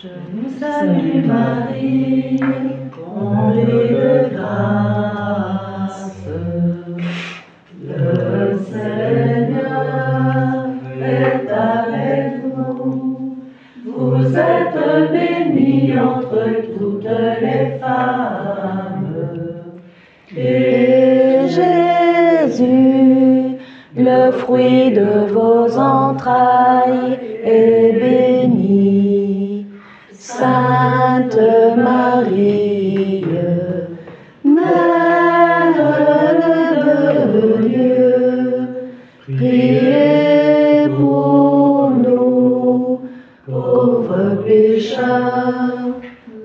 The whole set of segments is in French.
Je vous salue Marie, comblée de grâce. Le Seigneur est avec vous. Vous êtes bénie entre toutes les femmes. Et Jésus, le fruit de vos entrailles, est béni. Sainte Marie, Mère de Dieu, priez pour nous, pauvres pécheurs,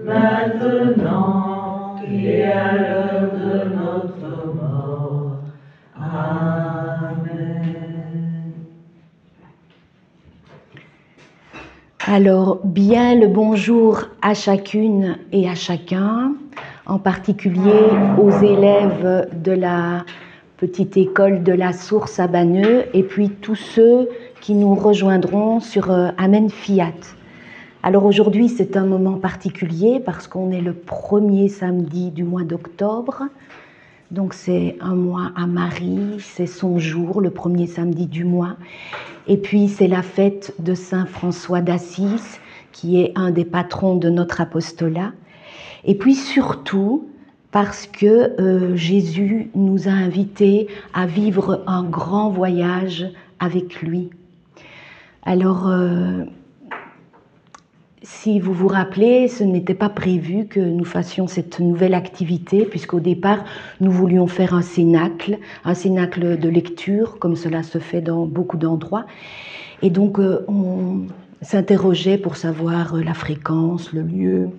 maintenant et à l'heure de notre mort. Amen. Alors, bien le bonjour à chacune et à chacun, en particulier aux élèves de la petite école de la Source à Banneux, et puis tous ceux qui nous rejoindront sur Amen Fiat. Alors aujourd'hui, c'est un moment particulier parce qu'on est le premier samedi du mois d'octobre. Donc c'est un mois à Marie, c'est son jour, le premier samedi du mois. Et puis c'est la fête de Saint François d'Assise, qui est un des patrons de notre apostolat. Et puis surtout parce que Jésus nous a invités à vivre un grand voyage avec lui. Alors, si vous vous rappelez, ce n'était pas prévu que nous fassions cette nouvelle activité, puisqu'au départ, nous voulions faire un cénacle de lecture, comme cela se fait dans beaucoup d'endroits. Et donc, on s'interrogeait pour savoir la fréquence, le lieu.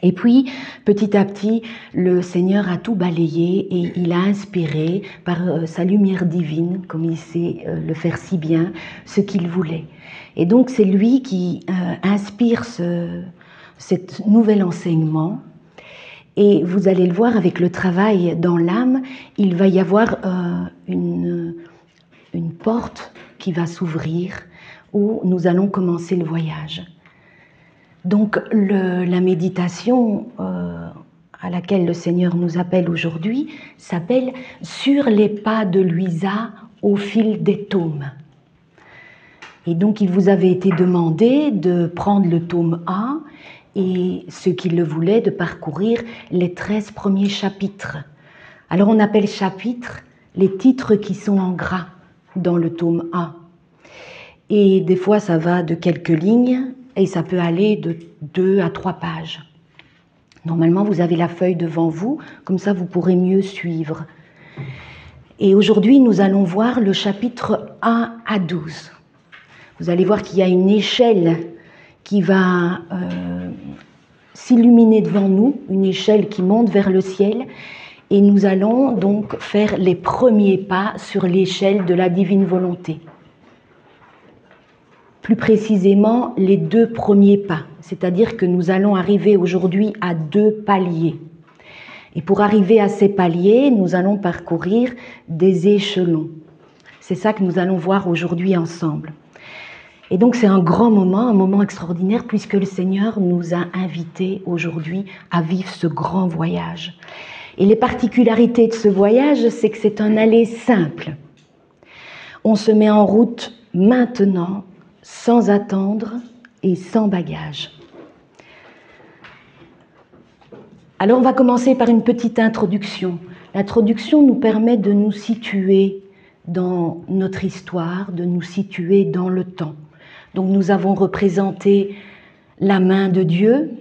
Et puis, petit à petit, le Seigneur a tout balayé et il a inspiré par sa lumière divine, comme il sait le faire si bien, ce qu'il voulait. Et donc, c'est lui qui inspire cet nouvel enseignement. Et vous allez le voir avec le travail dans l'âme, il va y avoir une porte qui va s'ouvrir où nous allons commencer le voyage. Donc la méditation à laquelle le Seigneur nous appelle aujourd'hui s'appelle « Sur les pas de Luisa au fil des tomes ». Et donc il vous avait été demandé de prendre le tome 1 et ceux qui le voulaient de parcourir les 13 premiers chapitres. Alors on appelle chapitres les titres qui sont en gras dans le tome 1. Et des fois ça va de quelques lignes et ça peut aller de 2 à 3 pages. Normalement, vous avez la feuille devant vous, comme ça vous pourrez mieux suivre. Et aujourd'hui, nous allons voir le chapitre 1 à 12. Vous allez voir qu'il y a une échelle qui va s'illuminer devant nous, une échelle qui monte vers le ciel, et nous allons donc faire les premiers pas sur l'échelle de la divine volonté. Plus précisément, les 2 premiers pas, c'est-à-dire que nous allons arriver aujourd'hui à 2 paliers. Et pour arriver à ces paliers, nous allons parcourir des échelons. C'est ça que nous allons voir aujourd'hui ensemble. Et donc c'est un grand moment, un moment extraordinaire, puisque le Seigneur nous a invités aujourd'hui à vivre ce grand voyage. Et les particularités de ce voyage, c'est que c'est un aller simple. On se met en route maintenant, sans attendre et sans bagage. Alors on va commencer par une petite introduction. L'introduction nous permet de nous situer dans notre histoire, de nous situer dans le temps. Donc nous avons représenté la main de Dieu,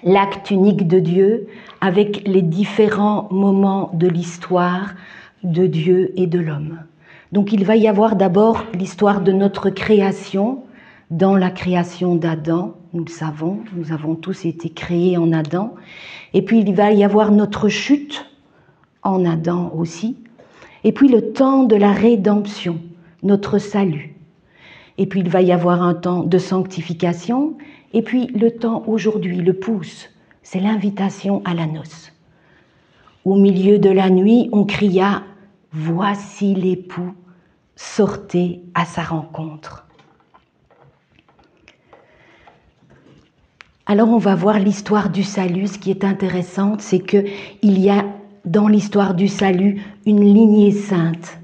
l'acte unique de Dieu, avec les différents moments de l'histoire de Dieu et de l'homme. Donc il va y avoir d'abord l'histoire de notre création, dans la création d'Adam, nous le savons, nous avons tous été créés en Adam. Et puis il va y avoir notre chute en Adam aussi. Et puis le temps de la rédemption, notre salut. Et puis il va y avoir un temps de sanctification. Et puis le temps aujourd'hui, le pouce, c'est l'invitation à la noce. Au milieu de la nuit, on cria « Voici l'époux, sortez à sa rencontre ». Alors on va voir l'histoire du salut. Ce qui est intéressant, c'est qu'il y a dans l'histoire du salut une lignée sainte,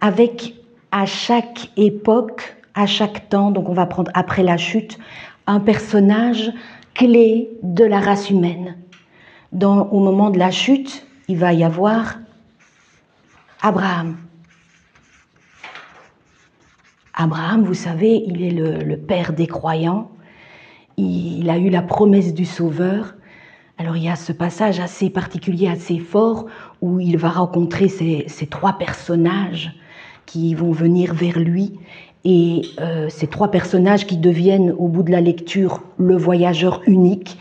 avec à chaque époque, à chaque temps, donc on va prendre après la chute, un personnage clé de la race humaine. Au moment de la chute, il va y avoir Abraham. Abraham, vous savez, il est le père des croyants. Il a eu la promesse du Sauveur. Alors il y a ce passage assez particulier, assez fort, où il va rencontrer ces trois personnages qui vont venir vers lui. Et ces trois personnages qui deviennent, au bout de la lecture, le voyageur unique,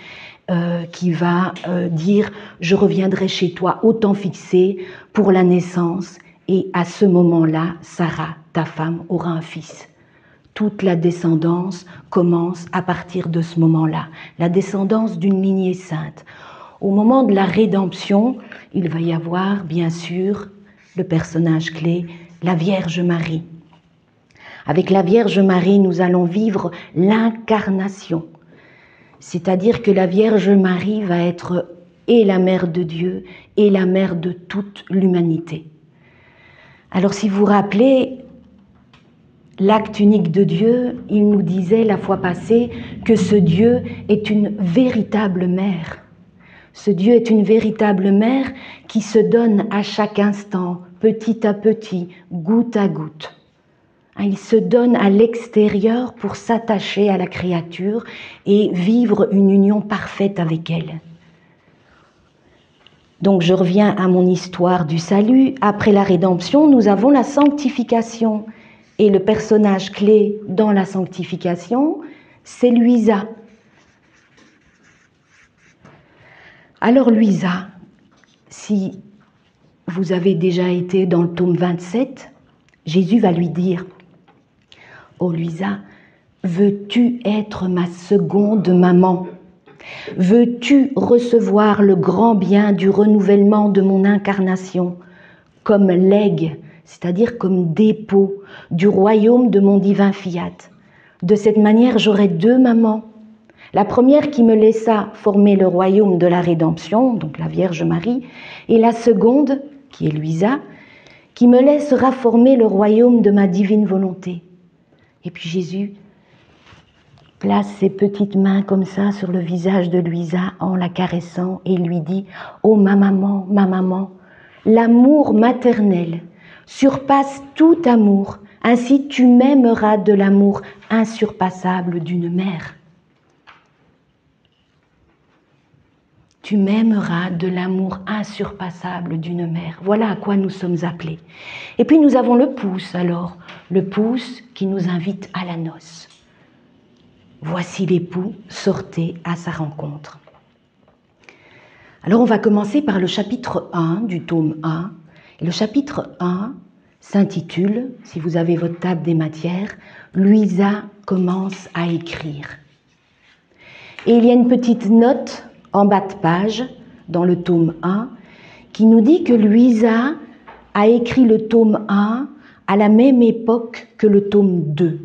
qui va dire « Je reviendrai chez toi au temps fixé pour la naissance, et à ce moment-là, Sarah, ta femme, aura un fils. » Toute la descendance commence à partir de ce moment-là, la descendance d'une lignée sainte. Au moment de la rédemption, il va y avoir, bien sûr, le personnage clé, la Vierge Marie. Avec la Vierge Marie, nous allons vivre l'incarnation. C'est-à-dire que la Vierge Marie va être et la mère de Dieu et la mère de toute l'humanité. Alors si vous vous rappelez, l'acte unique de Dieu, il nous disait la fois passée que ce Dieu est une véritable mère. Ce Dieu est une véritable mère qui se donne à chaque instant, petit à petit, goutte à goutte. Il se donne à l'extérieur pour s'attacher à la créature et vivre une union parfaite avec elle. Donc je reviens à mon histoire du salut. Après la rédemption, nous avons la sanctification. Et le personnage clé dans la sanctification, c'est Luisa. Alors Luisa, si vous avez déjà été dans le tome 27, Jésus va lui dire « Oh Luisa, veux-tu être ma seconde maman ? Veux-tu recevoir le grand bien du renouvellement de mon incarnation comme legs, c'est-à-dire comme dépôt du royaume de mon divin fiat. De cette manière, j'aurai deux mamans. La première qui me laissa former le royaume de la rédemption, donc la Vierge Marie, et la seconde, qui est Luisa, qui me laissera former le royaume de ma divine volonté. » Et puis Jésus place ses petites mains comme ça sur le visage de Luisa en la caressant et lui dit « Oh ma maman, l'amour maternel surpasse tout amour, ainsi tu m'aimeras de l'amour insurpassable d'une mère. » Tu m'aimeras de l'amour insurpassable d'une mère. Voilà à quoi nous sommes appelés. Et puis nous avons le pouce alors, le pouce qui nous invite à la noce. Voici l'époux, sortez à sa rencontre. Alors on va commencer par le chapitre 1 du tome 1. Et le chapitre 1 s'intitule, si vous avez votre table des matières, « Luisa commence à écrire ». Et il y a une petite note en bas de page, dans le tome 1, qui nous dit que Luisa a écrit le tome 1 à la même époque que le tome 2.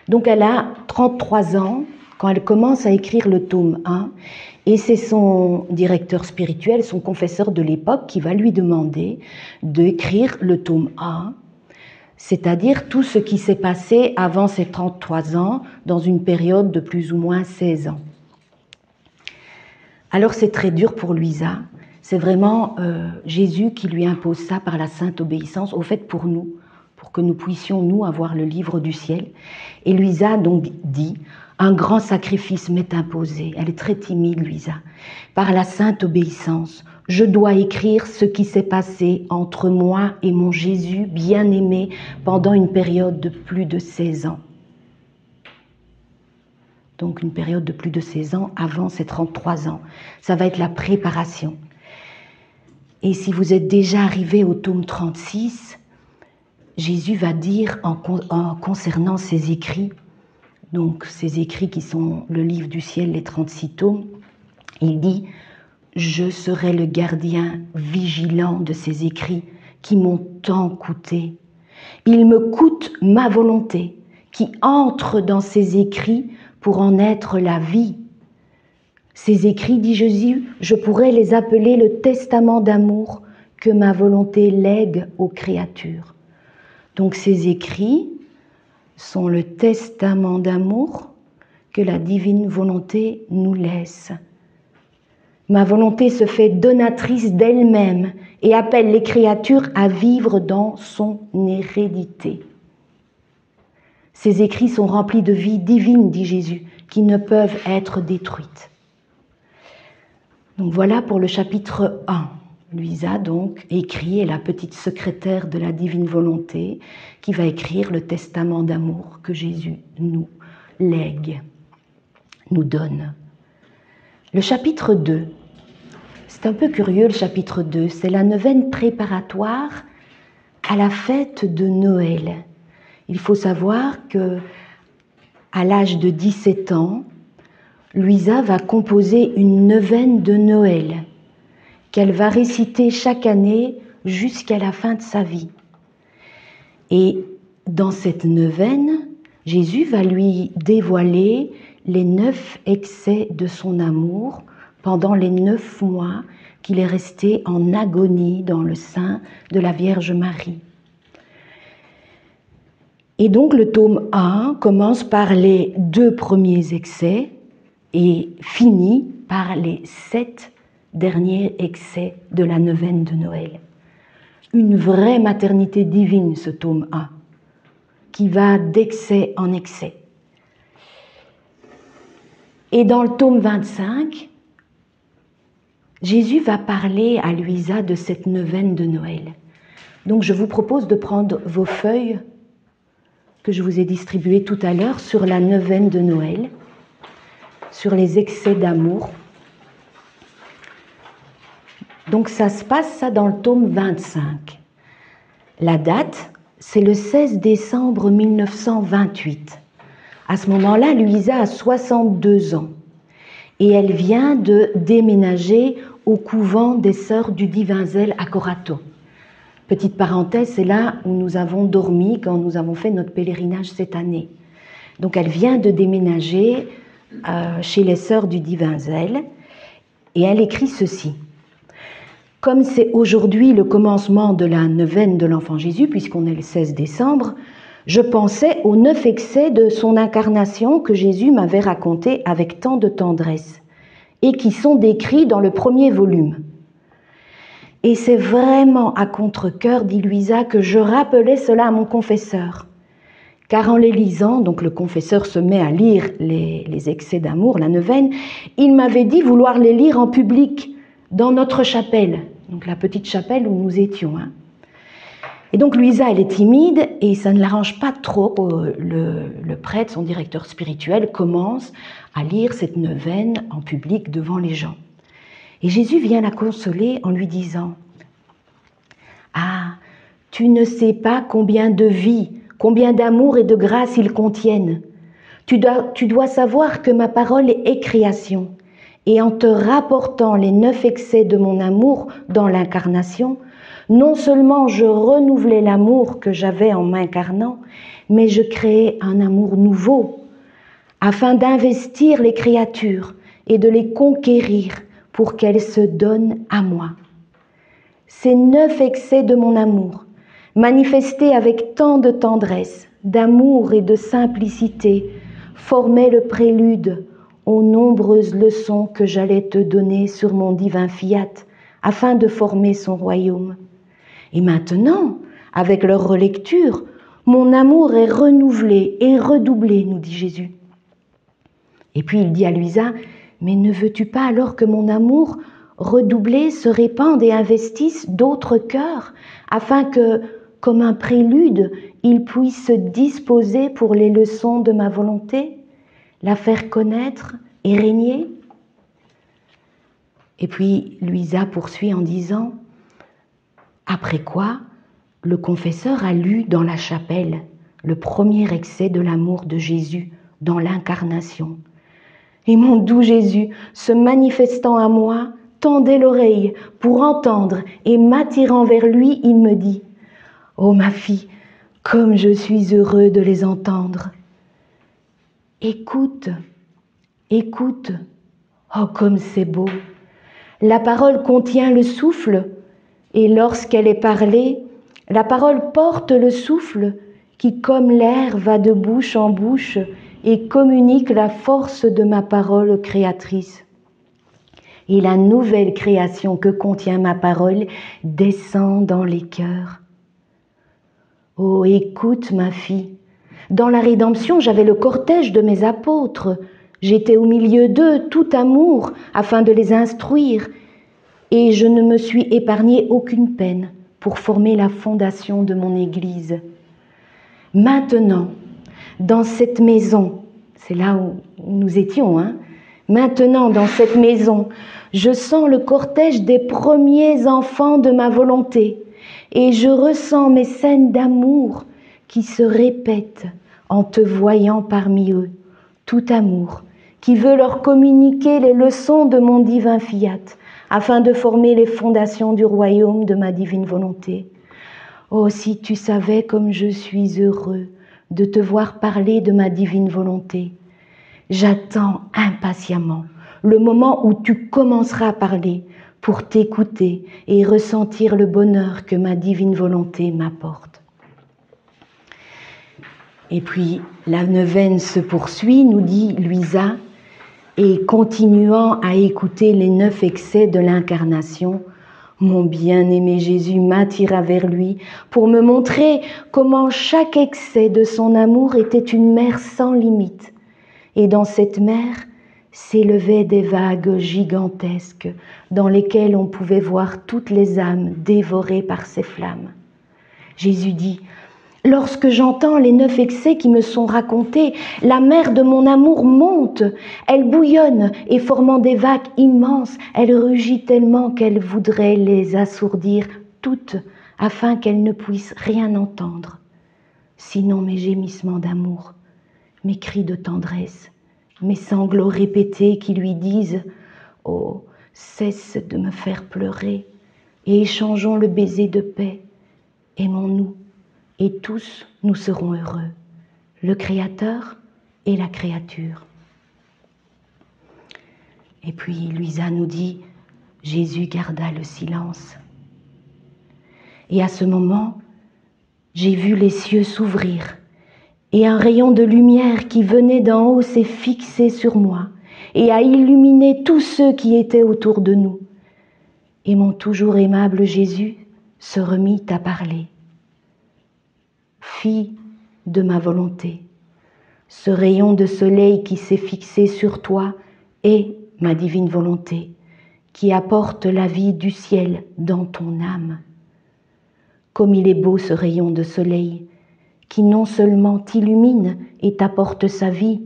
Donc elle a 33 ans quand elle commence à écrire le tome 1, et c'est son directeur spirituel, son confesseur de l'époque, qui va lui demander d'écrire le tome 1, c'est-à-dire tout ce qui s'est passé avant ses 33 ans, dans une période de plus ou moins 16 ans. Alors c'est très dur pour Luisa, c'est vraiment Jésus qui lui impose ça par la sainte obéissance, au fait pour nous, pour que nous puissions, nous, avoir le livre du ciel. Et Luisa donc dit, un grand sacrifice m'est imposé, elle est très timide Luisa, par la sainte obéissance, je dois écrire ce qui s'est passé entre moi et mon Jésus bien-aimé pendant une période de plus de 16 ans. Donc une période de plus de 16 ans avant ses 33 ans. Ça va être la préparation. Et si vous êtes déjà arrivé au tome 36, Jésus va dire en concernant ses écrits, donc ces écrits qui sont le livre du ciel, les 36 tomes, il dit « Je serai le gardien vigilant de ces écrits qui m'ont tant coûté. Ils me coûtent ma volonté, qui entre dans ces écrits pour en être la vie. Ces écrits, dit Jésus, je pourrais les appeler le testament d'amour que ma volonté lègue aux créatures. Donc ces écrits sont le testament d'amour que la divine volonté nous laisse. Ma volonté se fait donatrice d'elle-même et appelle les créatures à vivre dans son hérédité. Ces écrits sont remplis de vie divine, dit Jésus, qui ne peuvent être détruites. Donc voilà pour le chapitre 1. Luisa, donc, écrit, est la petite secrétaire de la divine volonté qui va écrire le testament d'amour que Jésus nous lègue, nous donne. Le chapitre 2, c'est un peu curieux le chapitre 2, c'est la neuvaine préparatoire à la fête de Noël. Il faut savoir que à l'âge de 17 ans, Luisa va composer une neuvaine de Noël qu'elle va réciter chaque année jusqu'à la fin de sa vie. Et dans cette neuvaine, Jésus va lui dévoiler les 9 excès de son amour pendant les 9 mois qu'il est resté en agonie dans le sein de la Vierge Marie. Et donc le tome 1 commence par les 2 premiers excès et finit par les 7 derniers excès de la neuvaine de Noël. Une vraie maternité divine, ce tome 1, qui va d'excès en excès. Et dans le tome 25, Jésus va parler à Luisa de cette neuvaine de Noël. Donc je vous propose de prendre vos feuilles que je vous ai distribuées tout à l'heure sur la neuvaine de Noël, sur les excès d'amour. Donc ça se passe dans le tome 25. La date, c'est le 16 décembre 1928. À ce moment-là, Luisa a 62 ans et elle vient de déménager au couvent des Sœurs du Divin Zèle à Corato. Petite parenthèse, c'est là où nous avons dormi quand nous avons fait notre pèlerinage cette année. Donc elle vient de déménager chez les Sœurs du Divin Zèle et elle écrit ceci. Comme c'est aujourd'hui le commencement de la neuvaine de l'Enfant Jésus, puisqu'on est le 16 décembre, je pensais aux 9 excès de son incarnation que Jésus m'avait racontés avec tant de tendresse et qui sont décrits dans le premier volume. Et c'est vraiment à contre-cœur, dit Luisa, que je rappelais cela à mon confesseur. Car en les lisant, donc le confesseur se met à lire les excès d'amour, la neuvaine, il m'avait dit vouloir les lire en public, dans notre chapelle, donc la petite chapelle où nous étions. Et donc Luisa, elle est timide et ça ne l'arrange pas trop. Le prêtre, son directeur spirituel, commence à lire cette neuvaine en public devant les gens. Et Jésus vient la consoler en lui disant « Ah, tu ne sais pas combien de vie, combien d'amour et de grâce ils contiennent. Tu dois savoir que ma parole est création. Et en te rapportant les 9 excès de mon amour dans l'incarnation, non seulement je renouvelais l'amour que j'avais en m'incarnant, mais je créais un amour nouveau, afin d'investir les créatures et de les conquérir pour qu'elles se donnent à moi. Ces 9 excès de mon amour, manifestés avec tant de tendresse, d'amour et de simplicité, formaient le prélude aux nombreuses leçons que j'allais te donner sur mon divin fiat, afin de former son royaume. Et maintenant, avec leur relecture, mon amour est renouvelé et redoublé, nous dit Jésus. Et puis il dit à Luisa, mais ne veux-tu pas alors que mon amour redoublé se répande et investisse d'autres cœurs, afin que, comme un prélude, il puisse se disposer pour les leçons de ma volonté, la faire connaître et régner? Et puis Luisa poursuit en disant, après quoi, le confesseur a lu dans la chapelle le premier excès de l'amour de Jésus dans l'incarnation. Et mon doux Jésus, se manifestant à moi, tendait l'oreille pour entendre et m'attirant vers lui, il me dit « Oh ma fille, comme je suis heureux de les entendre !» Écoute, écoute. Oh, comme c'est beau. La parole contient le souffle, et lorsqu'elle est parlée, la parole porte le souffle qui, comme l'air, va de bouche en bouche et communique la force de ma parole créatrice. Et la nouvelle création que contient ma parole descend dans les cœurs. Oh, écoute, ma fille. Dans la rédemption, j'avais le cortège de mes apôtres. J'étais au milieu d'eux, tout amour, afin de les instruire. Et je ne me suis épargné aucune peine pour former la fondation de mon Église. Maintenant, dans cette maison, c'est là où nous étions, maintenant dans cette maison, je sens le cortège des premiers enfants de ma volonté et je ressens mes scènes d'amour qui se répètent en te voyant parmi eux. Tout amour qui veut leur communiquer les leçons de mon divin fiat afin de former les fondations du royaume de ma divine volonté. Oh, si tu savais comme je suis heureux de te voir parler de ma divine volonté. J'attends impatiemment le moment où tu commenceras à parler pour t'écouter et ressentir le bonheur que ma divine volonté m'apporte. Et puis, la neuvaine se poursuit, nous dit Luisa, et continuant à écouter les 9 excès de l'incarnation, mon bien-aimé Jésus m'attira vers lui pour me montrer comment chaque excès de son amour était une mer sans limite. Et dans cette mer s'élevaient des vagues gigantesques dans lesquelles on pouvait voir toutes les âmes dévorées par ces flammes. Jésus dit: lorsque j'entends les 9 excès qui me sont racontés, la mer de mon amour monte, elle bouillonne et formant des vagues immenses, elle rugit tellement qu'elle voudrait les assourdir toutes afin qu'elles ne puissent rien entendre, sinon mes gémissements d'amour, mes cris de tendresse, mes sanglots répétés qui lui disent « Oh, cesse de me faire pleurer et échangeons le baiser de paix, aimons-nous. » Et tous, nous serons heureux, le Créateur et la créature. Et puis, Luisa nous dit, Jésus garda le silence. Et à ce moment, j'ai vu les cieux s'ouvrir et un rayon de lumière qui venait d'en haut s'est fixé sur moi et a illuminé tous ceux qui étaient autour de nous. Et mon toujours aimable Jésus se remit à parler. Fille de ma volonté, ce rayon de soleil qui s'est fixé sur toi est ma divine volonté, qui apporte la vie du ciel dans ton âme. Comme il est beau ce rayon de soleil, qui non seulement t'illumine et t'apporte sa vie,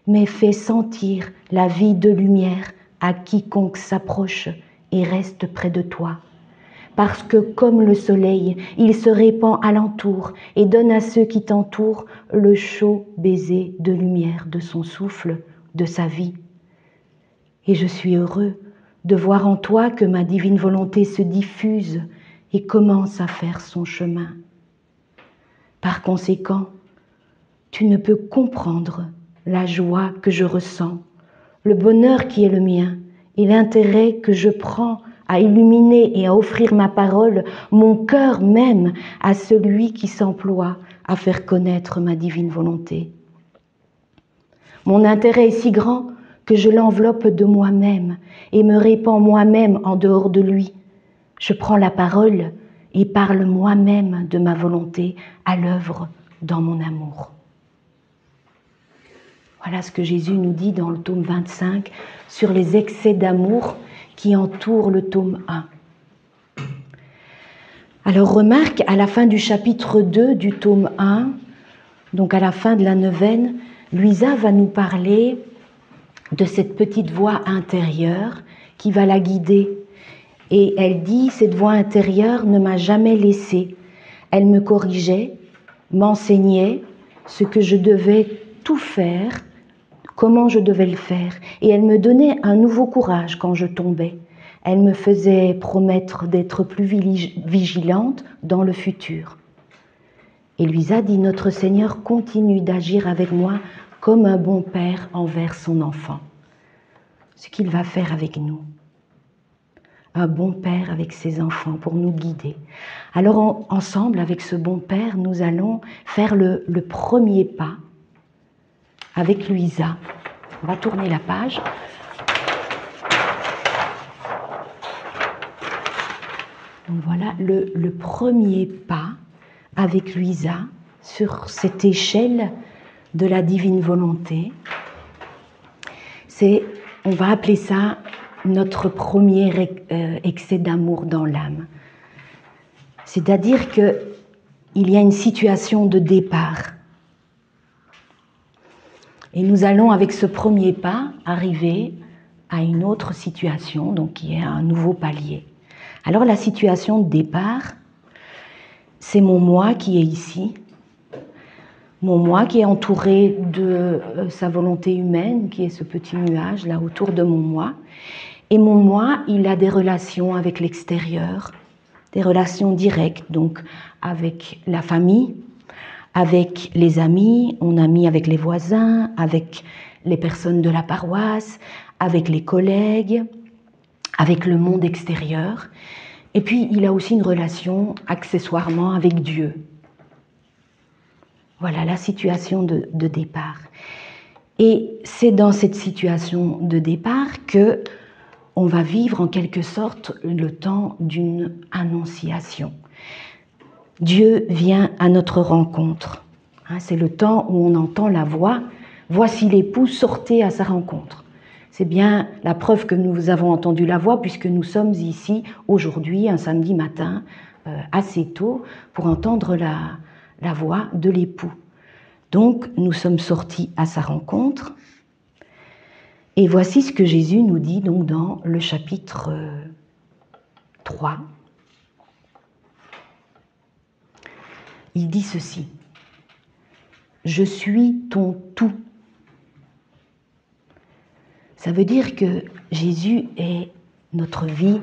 mais fait sentir la vie de lumière à quiconque s'approche et reste près de toi. Parce que comme le soleil, il se répand alentour et donne à ceux qui t'entourent le chaud baiser de lumière de son souffle, de sa vie. Et je suis heureux de voir en toi que ma divine volonté se diffuse et commence à faire son chemin. Par conséquent, tu ne peux comprendre la joie que je ressens, le bonheur qui est le mien et l'intérêt que je prends à illuminer et à offrir ma parole, mon cœur même, à celui qui s'emploie à faire connaître ma divine volonté. Mon intérêt est si grand que je l'enveloppe de moi-même et me répands moi-même en dehors de lui. Je prends la parole et parle moi-même de ma volonté à l'œuvre dans mon amour. Voilà ce que Jésus nous dit dans le tome 25 sur les excès d'amour qui entourent le tome 1. Alors remarque, à la fin du chapitre 2 du tome 1, donc à la fin de la neuvaine, Luisa va nous parler de cette petite voix intérieure qui va la guider. Et elle dit, cette voix intérieure ne m'a jamais laissée. Elle me corrigeait, m'enseignait ce que je devais tout faire, comment je devais le faire. Et elle me donnait un nouveau courage quand je tombais. Elle me faisait promettre d'être plus vigilante dans le futur. Et Luisa dit, notre Seigneur continue d'agir avec moi comme un bon père envers son enfant. Ce qu'il va faire avec nous. Un bon père avec ses enfants pour nous guider. Alors ensemble, avec ce bon père, nous allons faire le premier pas avec Louisa. On va tourner la page. Donc voilà le premier pas avec Louisa sur cette échelle de la divine volonté. On va appeler ça notre premier excès d'amour dans l'âme. C'est-à-dire qu'il y a une situation de départ. Et nous allons, avec ce premier pas, arriver à une autre situation, donc qui est un nouveau palier. Alors la situation de départ, c'est mon moi qui est ici, mon moi qui est entouré de sa volonté humaine, qui est ce petit nuage là autour de mon moi. Et mon moi, il a des relations avec l'extérieur, des relations directes, donc avec la famille, avec les amis, on a mis avec les voisins, avec les personnes de la paroisse, avec les collègues, avec le monde extérieur. Et puis, il a aussi une relation accessoirement avec Dieu. Voilà la situation de départ. Et c'est dans cette situation de départ que on va vivre en quelque sorte le temps d'une annonciation. Dieu vient à notre rencontre. C'est le temps où on entend la voix « Voici l'époux, sortez à sa rencontre ». C'est bien la preuve que nous avons entendu la voix puisque nous sommes ici aujourd'hui, un samedi matin, assez tôt, pour entendre la voix de l'époux. Donc, nous sommes sortis à sa rencontre. Et voici ce que Jésus nous dit donc dans le chapitre 3. Il dit ceci: « Je suis ton tout ». Ça veut dire que Jésus est notre vie,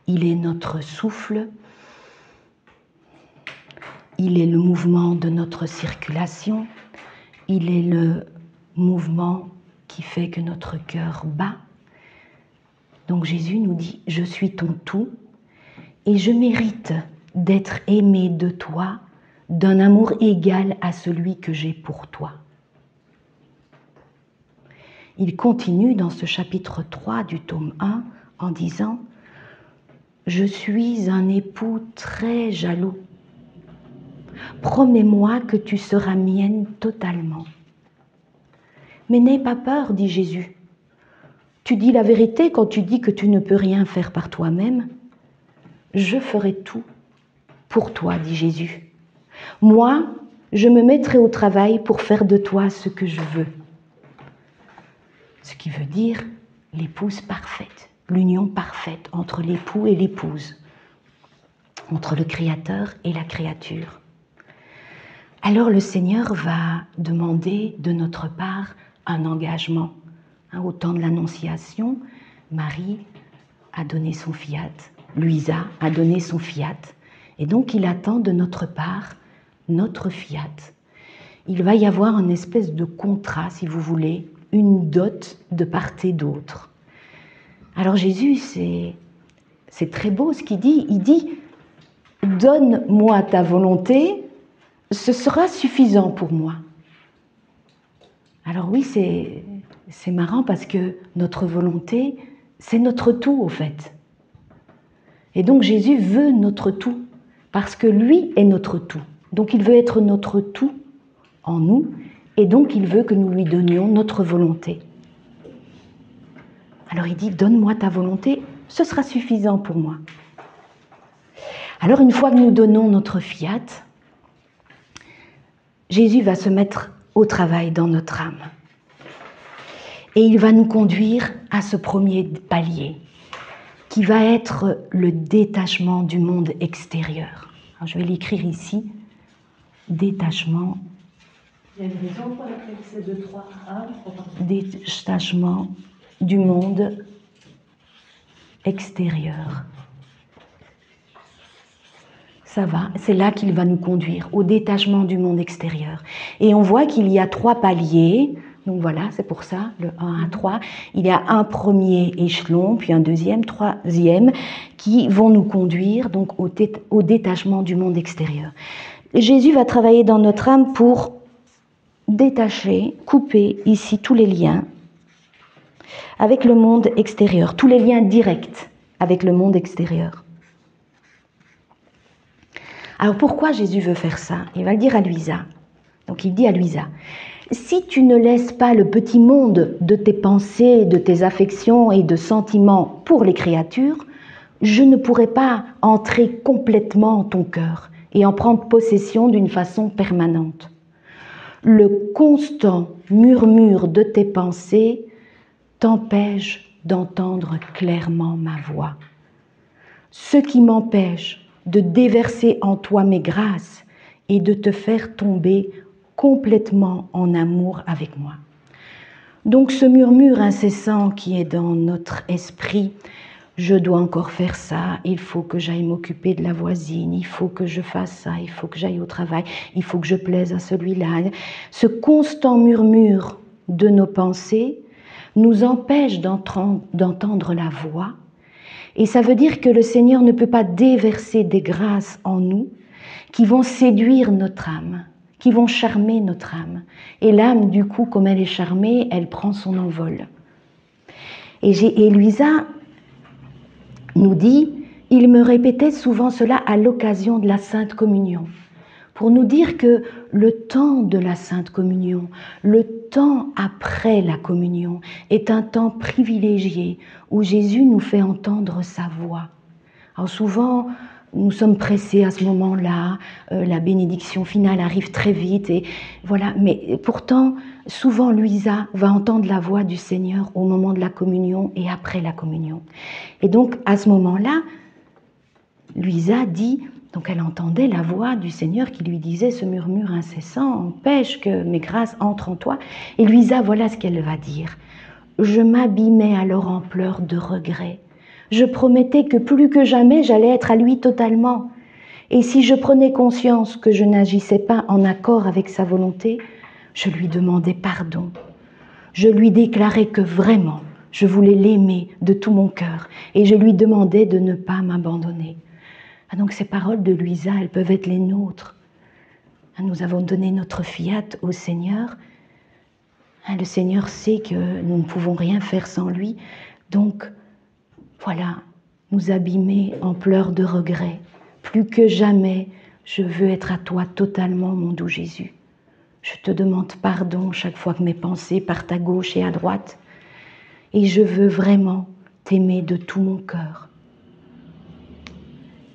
il est notre souffle, il est le mouvement de notre circulation, il est le mouvement qui fait que notre cœur bat. Donc Jésus nous dit « Je suis ton tout et je mérite d'être aimé de toi d'un amour égal à celui que j'ai pour toi. » Il continue dans ce chapitre 3 du tome 1 en disant « Je suis un époux très jaloux. Promets-moi que tu seras mienne totalement. » Mais n'aie pas peur, dit Jésus. Tu dis la vérité quand tu dis que tu ne peux rien faire par toi-même. Je ferai tout pour toi, dit Jésus. Moi, je me mettrai au travail pour faire de toi ce que je veux. Ce qui veut dire l'épouse parfaite, l'union parfaite entre l'époux et l'épouse, entre le Créateur et la créature. Alors le Seigneur va demander de notre part un engagement. Au temps de l'Annonciation, Marie a donné son fiat, Louisa a donné son fiat, et donc il attend de notre part notre fiat. Il va y avoir une espèce de contrat, si vous voulez, une dot de part et d'autre. Alors Jésus, c'est très beau ce qu'il dit. Il dit « Donne-moi ta volonté, ce sera suffisant pour moi. » Alors oui, c'est marrant parce que notre volonté, c'est notre tout au fait. Et donc Jésus veut notre tout, parce que lui est notre tout. Donc il veut être notre tout en nous, et donc il veut que nous lui donnions notre volonté. Alors il dit, donne-moi ta volonté, ce sera suffisant pour moi. Alors une fois que nous donnons notre fiat, Jésus va se mettre au travail dans notre âme. Et il va nous conduire à ce premier palier, qui va être le détachement du monde extérieur. Alors, je vais l'écrire ici, détachement. Il y a une raison pour laquelle c'est de 3 à 1. Détachement du monde extérieur. ça va, c'est là qu'il va nous conduire, au détachement du monde extérieur. Et on voit qu'il y a 3 paliers, donc voilà, c'est pour ça, le 1 à 3. Il y a un premier échelon, puis un deuxième, troisième, qui vont nous conduire donc au détachement du monde extérieur. Jésus va travailler dans notre âme pour détacher, couper ici tous les liens avec le monde extérieur, tous les liens directs avec le monde extérieur. Alors pourquoi Jésus veut faire ça? Il va le dire à Luisa. Donc il dit à Luisa, si tu ne laisses pas le petit monde de tes pensées, de tes affections et de sentiments pour les créatures, je ne pourrai pas entrer complètement en ton cœur et en prendre possession d'une façon permanente. Le constant murmure de tes pensées t'empêche d'entendre clairement ma voix. Ce qui m'empêche de déverser en toi mes grâces et de te faire tomber complètement en amour avec moi. Donc ce murmure incessant qui est dans notre esprit, je dois encore faire ça, il faut que j'aille m'occuper de la voisine, il faut que je fasse ça, il faut que j'aille au travail, il faut que je plaise à celui-là. Ce constant murmure de nos pensées nous empêche d'entendre la voix. Et ça veut dire que le Seigneur ne peut pas déverser des grâces en nous qui vont séduire notre âme, qui vont charmer notre âme. Et l'âme, du coup, comme elle est charmée, elle prend son envol. Et Luisa nous dit, il me répétait souvent cela à l'occasion de la Sainte Communion, pour nous dire que le temps de la Sainte Communion, le temps après la communion, est un temps privilégié où Jésus nous fait entendre sa voix. Alors souvent, nous sommes pressés à ce moment-là, la bénédiction finale arrive très vite, et voilà. Mais pourtant, souvent, Luisa va entendre la voix du Seigneur au moment de la communion et après la communion. Et donc, à ce moment-là, Luisa dit... Donc elle entendait la voix du Seigneur qui lui disait, ce murmure incessant empêche que mes grâces entrent en toi. Et Luisa, voilà ce qu'elle va dire. Je m'abîmais alors en pleurs de regret. Je promettais que plus que jamais j'allais être à lui totalement. Et si je prenais conscience que je n'agissais pas en accord avec sa volonté, je lui demandais pardon. Je lui déclarais que vraiment, je voulais l'aimer de tout mon cœur et je lui demandais de ne pas m'abandonner. Ah, donc ces paroles de Luisa, elles peuvent être les nôtres. Nous avons donné notre fiat au Seigneur. Le Seigneur sait que nous ne pouvons rien faire sans lui. Donc, voilà, nous abîmer en pleurs de regret. Plus que jamais, je veux être à toi totalement, mon doux Jésus. Je te demande pardon chaque fois que mes pensées partent à gauche et à droite. Et je veux vraiment t'aimer de tout mon cœur.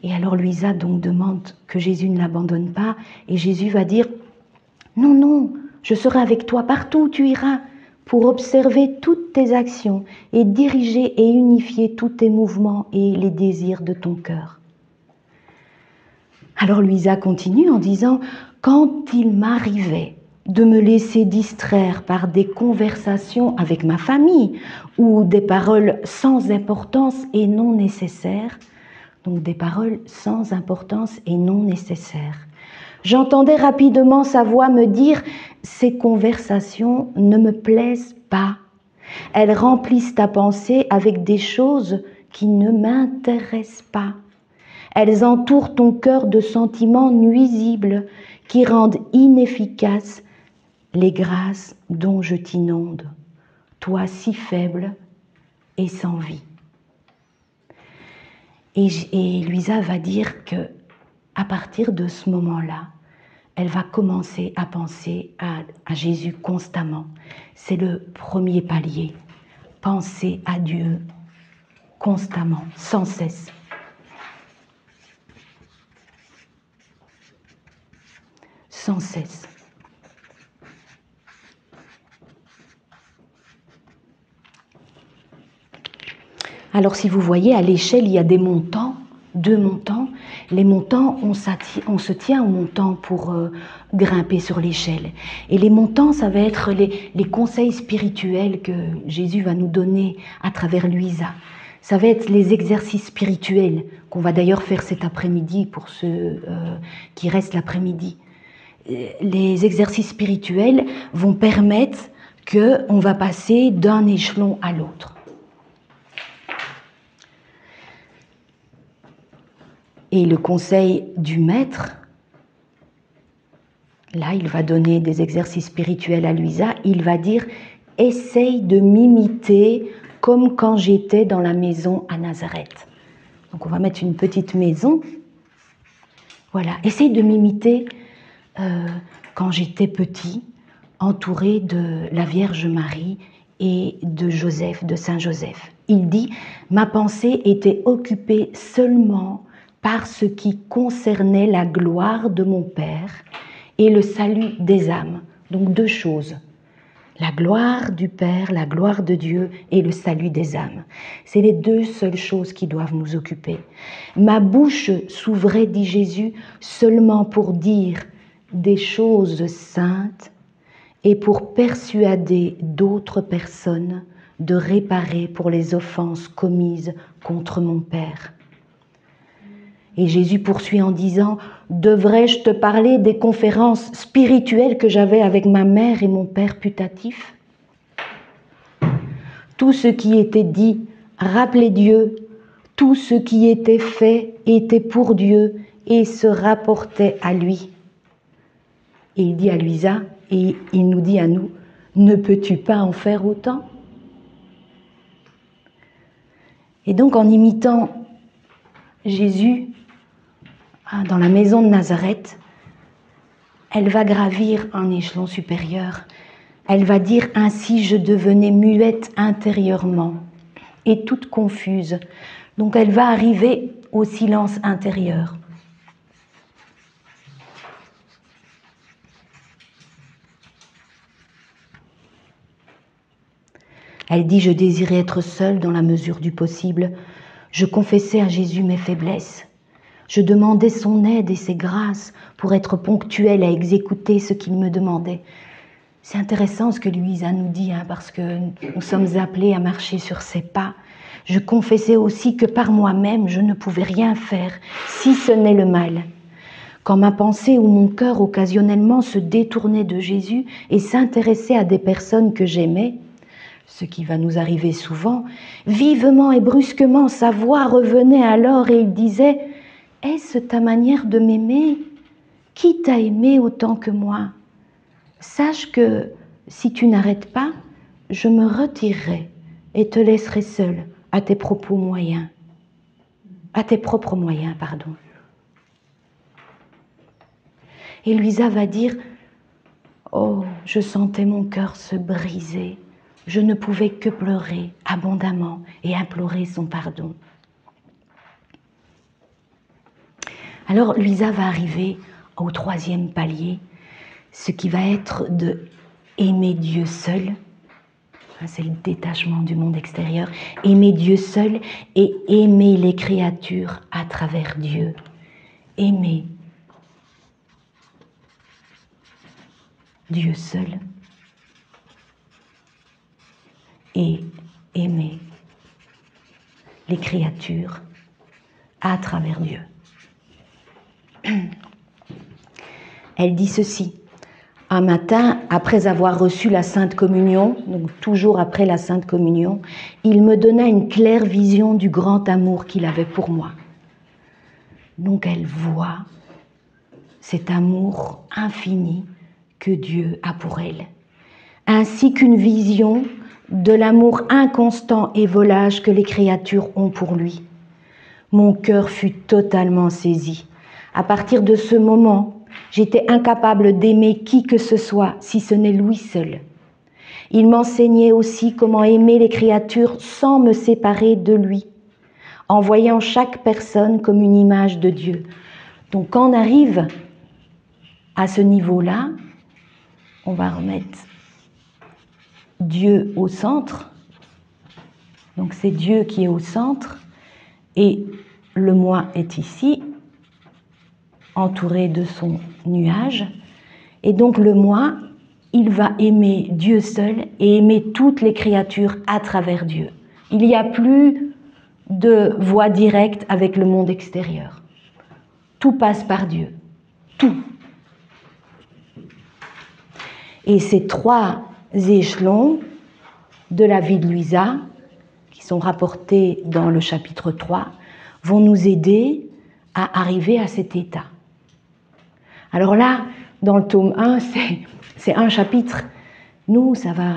Et alors Luisa donc demande que Jésus ne l'abandonne pas, et Jésus va dire « Non, non, je serai avec toi partout où tu iras pour observer toutes tes actions et diriger et unifier tous tes mouvements et les désirs de ton cœur. » Alors Luisa continue en disant « Quand il m'arrivait de me laisser distraire par des conversations avec ma famille ou des paroles sans importance et non nécessaires, donc des paroles sans importance et non nécessaires. J'entendais rapidement sa voix me dire « Ces conversations ne me plaisent pas. Elles remplissent ta pensée avec des choses qui ne m'intéressent pas. Elles entourent ton cœur de sentiments nuisibles qui rendent inefficaces les grâces dont je t'inonde, toi si faible et sans vie. » Et Luisa va dire que à partir de ce moment-là, elle va commencer à penser à Jésus constamment. C'est le premier palier. Penser à Dieu constamment, sans cesse. Sans cesse. Alors si vous voyez, à l'échelle, il y a des montants, 2 montants. Les montants, on se tient au montant pour grimper sur l'échelle. Et les montants, ça va être les conseils spirituels que Jésus va nous donner à travers Luisa. Ça va être les exercices spirituels qu'on va d'ailleurs faire cet après-midi pour ceux qui restent l'après-midi. Les exercices spirituels vont permettre qu'on va passer d'un échelon à l'autre. Et le conseil du maître, là, il va donner des exercices spirituels à Luisa. Il va dire « Essaye de m'imiter comme quand j'étais dans la maison à Nazareth. » Donc, on va mettre une petite maison. Voilà, essaye de m'imiter quand j'étais petit, entouré de la Vierge Marie et de Joseph, de Saint Joseph. Il dit « Ma pensée était occupée seulement par ce qui concernait la gloire de mon Père et le salut des âmes. » Donc 2 choses. La gloire du Père, la gloire de Dieu et le salut des âmes. C'est les 2 seules choses qui doivent nous occuper. Ma bouche s'ouvrait, dit Jésus, seulement pour dire des choses saintes et pour persuader d'autres personnes de réparer pour les offenses commises contre mon Père. Et Jésus poursuit en disant « Devrais-je te parler des conférences spirituelles que j'avais avec ma mère et mon père putatif ?» Tout ce qui était dit rappelait Dieu, tout ce qui était fait était pour Dieu et se rapportait à lui. Et il dit à Luisa, et il nous dit à nous, « Ne peux-tu pas en faire autant ?» Et donc en imitant Jésus, dans la maison de Nazareth, elle va gravir un échelon supérieur. Elle va dire « Ainsi je devenais muette intérieurement et toute confuse. » Donc elle va arriver au silence intérieur. Elle dit « Je désirais être seule dans la mesure du possible. Je confessais à Jésus mes faiblesses. Je demandais son aide et ses grâces pour être ponctuelle à exécuter ce qu'il me demandait. » C'est intéressant ce que Luisa nous dit, parce que nous sommes appelés à marcher sur ses pas. Je confessais aussi que par moi-même, je ne pouvais rien faire, si ce n'est le mal. Quand ma pensée ou mon cœur occasionnellement se détournait de Jésus et s'intéressait à des personnes que j'aimais, ce qui va nous arriver souvent, vivement et brusquement, sa voix revenait alors et il disait « Est-ce ta manière de m'aimer ? Qui t'a aimé autant que moi ? Sache que si tu n'arrêtes pas, je me retirerai et te laisserai seule à tes propres moyens. » Et Luisa va dire « Oh, je sentais mon cœur se briser. Je ne pouvais que pleurer abondamment et implorer son pardon. » Alors Luisa va arriver au 3e palier, ce qui va être de aimer Dieu seul. C'est le détachement du monde extérieur. Aimer Dieu seul et aimer les créatures à travers Dieu. Aimer Dieu seul et aimer les créatures à travers Dieu. Elle dit ceci. Un matin, après avoir reçu la Sainte Communion, donc toujours après la Sainte Communion, il me donna une claire vision du grand amour qu'il avait pour moi. Donc elle voit cet amour infini que Dieu a pour elle, ainsi qu'une vision de l'amour inconstant et volage que les créatures ont pour lui. Mon cœur fut totalement saisi. À partir de ce moment, j'étais incapable d'aimer qui que ce soit, si ce n'est lui seul. Il m'enseignait aussi comment aimer les créatures sans me séparer de lui, en voyant chaque personne comme une image de Dieu. Donc quand on arrive à ce niveau-là, on va remettre Dieu au centre. Donc c'est Dieu qui est au centre et le moi est ici, entouré de son nuage. Et donc le moi, il va aimer Dieu seul et aimer toutes les créatures à travers Dieu. Il n'y a plus de voie directe avec le monde extérieur. Tout passe par Dieu. Tout. Et ces 3 échelons de la vie de Luisa, qui sont rapportés dans le chapitre 3, vont nous aider à arriver à cet état. Alors là, dans le tome 1, c'est un chapitre. Nous, ça va,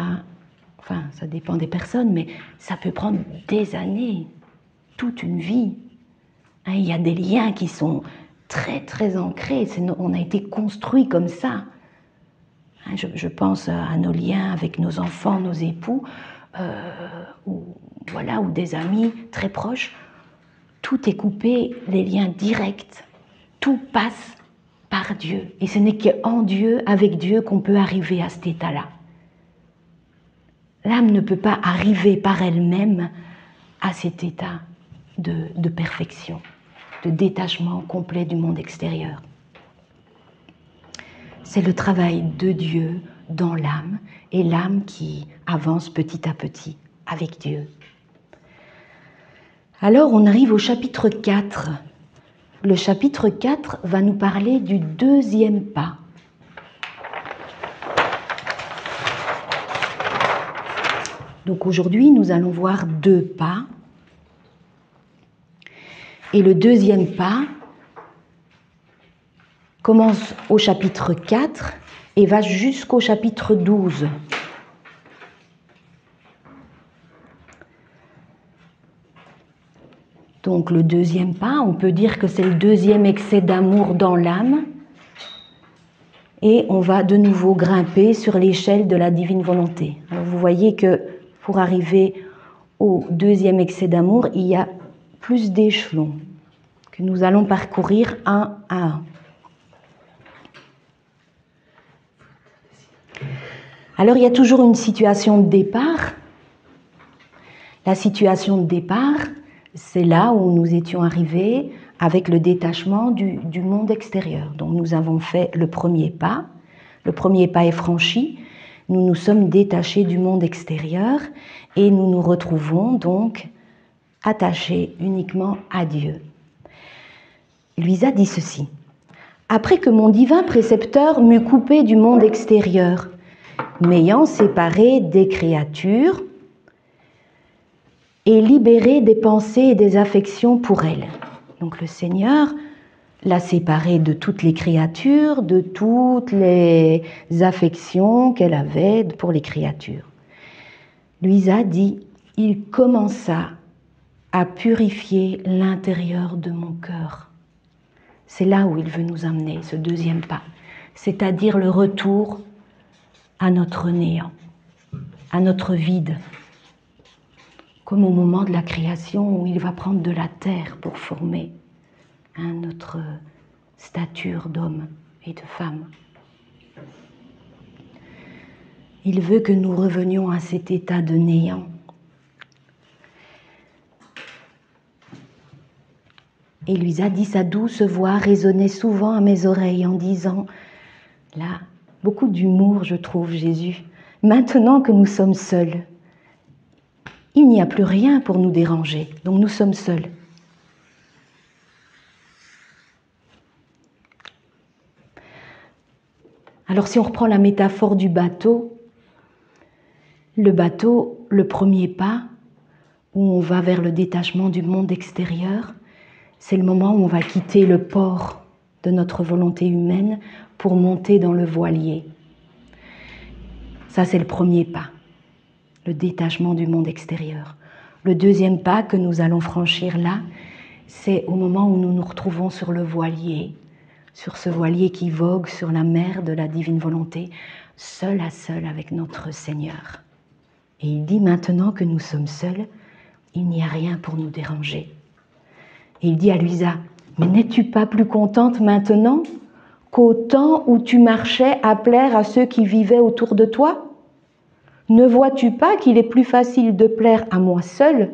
enfin, ça dépend des personnes, mais ça peut prendre des années, toute une vie. Hein, il y a des liens qui sont très, très ancrés. On a été construits comme ça. Hein, je pense à nos liens avec nos enfants, nos époux, ou des amis très proches. Tout est coupé, les liens directs. Tout passe par Dieu. Et ce n'est qu'en Dieu, avec Dieu, qu'on peut arriver à cet état-là. L'âme ne peut pas arriver par elle-même à cet état de perfection, de détachement complet du monde extérieur. C'est le travail de Dieu dans l'âme, et l'âme qui avance petit à petit avec Dieu. Alors on arrive au chapitre 4. Le chapitre 4 va nous parler du 2e pas. Donc aujourd'hui, nous allons voir 2 pas. Et le 2e pas commence au chapitre 4 et va jusqu'au chapitre 12. Donc le 2e pas, on peut dire que c'est le 2e excès d'amour dans l'âme. Et on va de nouveau grimper sur l'échelle de la divine volonté. Alors vous voyez que pour arriver au 2e excès d'amour, il y a plus d'échelons que nous allons parcourir un à un. Alors il y a toujours une situation de départ. La situation de départ, c'est là où nous étions arrivés avec le détachement du monde extérieur. Donc nous avons fait le 1er pas. Le 1er pas est franchi. Nous nous sommes détachés du monde extérieur et nous nous retrouvons donc attachés uniquement à Dieu. Luisa dit ceci. Après que mon divin précepteur m'eut coupé du monde extérieur, m'ayant séparé des créatures et libéré des pensées et des affections pour elles. Donc le Seigneur l'a séparé de toutes les créatures, de toutes les affections qu'elle avait pour les créatures. Luisa dit, il commença à purifier l'intérieur de mon cœur. C'est là où il veut nous amener, ce 2e pas, c'est-à-dire le retour à notre néant, à notre vide, comme au moment de la création où il va prendre de la terre pour former notre stature d'homme et de femme. Il veut que nous revenions à cet état de néant. Et Luisa dit, sa douce voix résonnait souvent à mes oreilles en disant, là, beaucoup d'humour je trouve Jésus, maintenant que nous sommes seuls, il n'y a plus rien pour nous déranger, donc nous sommes seuls. Alors si on reprend la métaphore du bateau, le 1er pas, où on va vers le détachement du monde extérieur, c'est le moment où on va quitter le port de notre volonté humaine pour monter dans le voilier. Ça, c'est le 1er pas, le détachement du monde extérieur. Le 2e pas que nous allons franchir là, c'est au moment où nous nous retrouvons sur le voilier, sur ce voilier qui vogue sur la mer de la divine volonté, seul à seul avec notre Seigneur. Et il dit, maintenant que nous sommes seuls, il n'y a rien pour nous déranger. Et il dit à Luisa, mais n'es-tu pas plus contente maintenant qu'au temps où tu marchais à plaire à ceux qui vivaient autour de toi? Ne vois-tu pas qu'il est plus facile de plaire à moi seul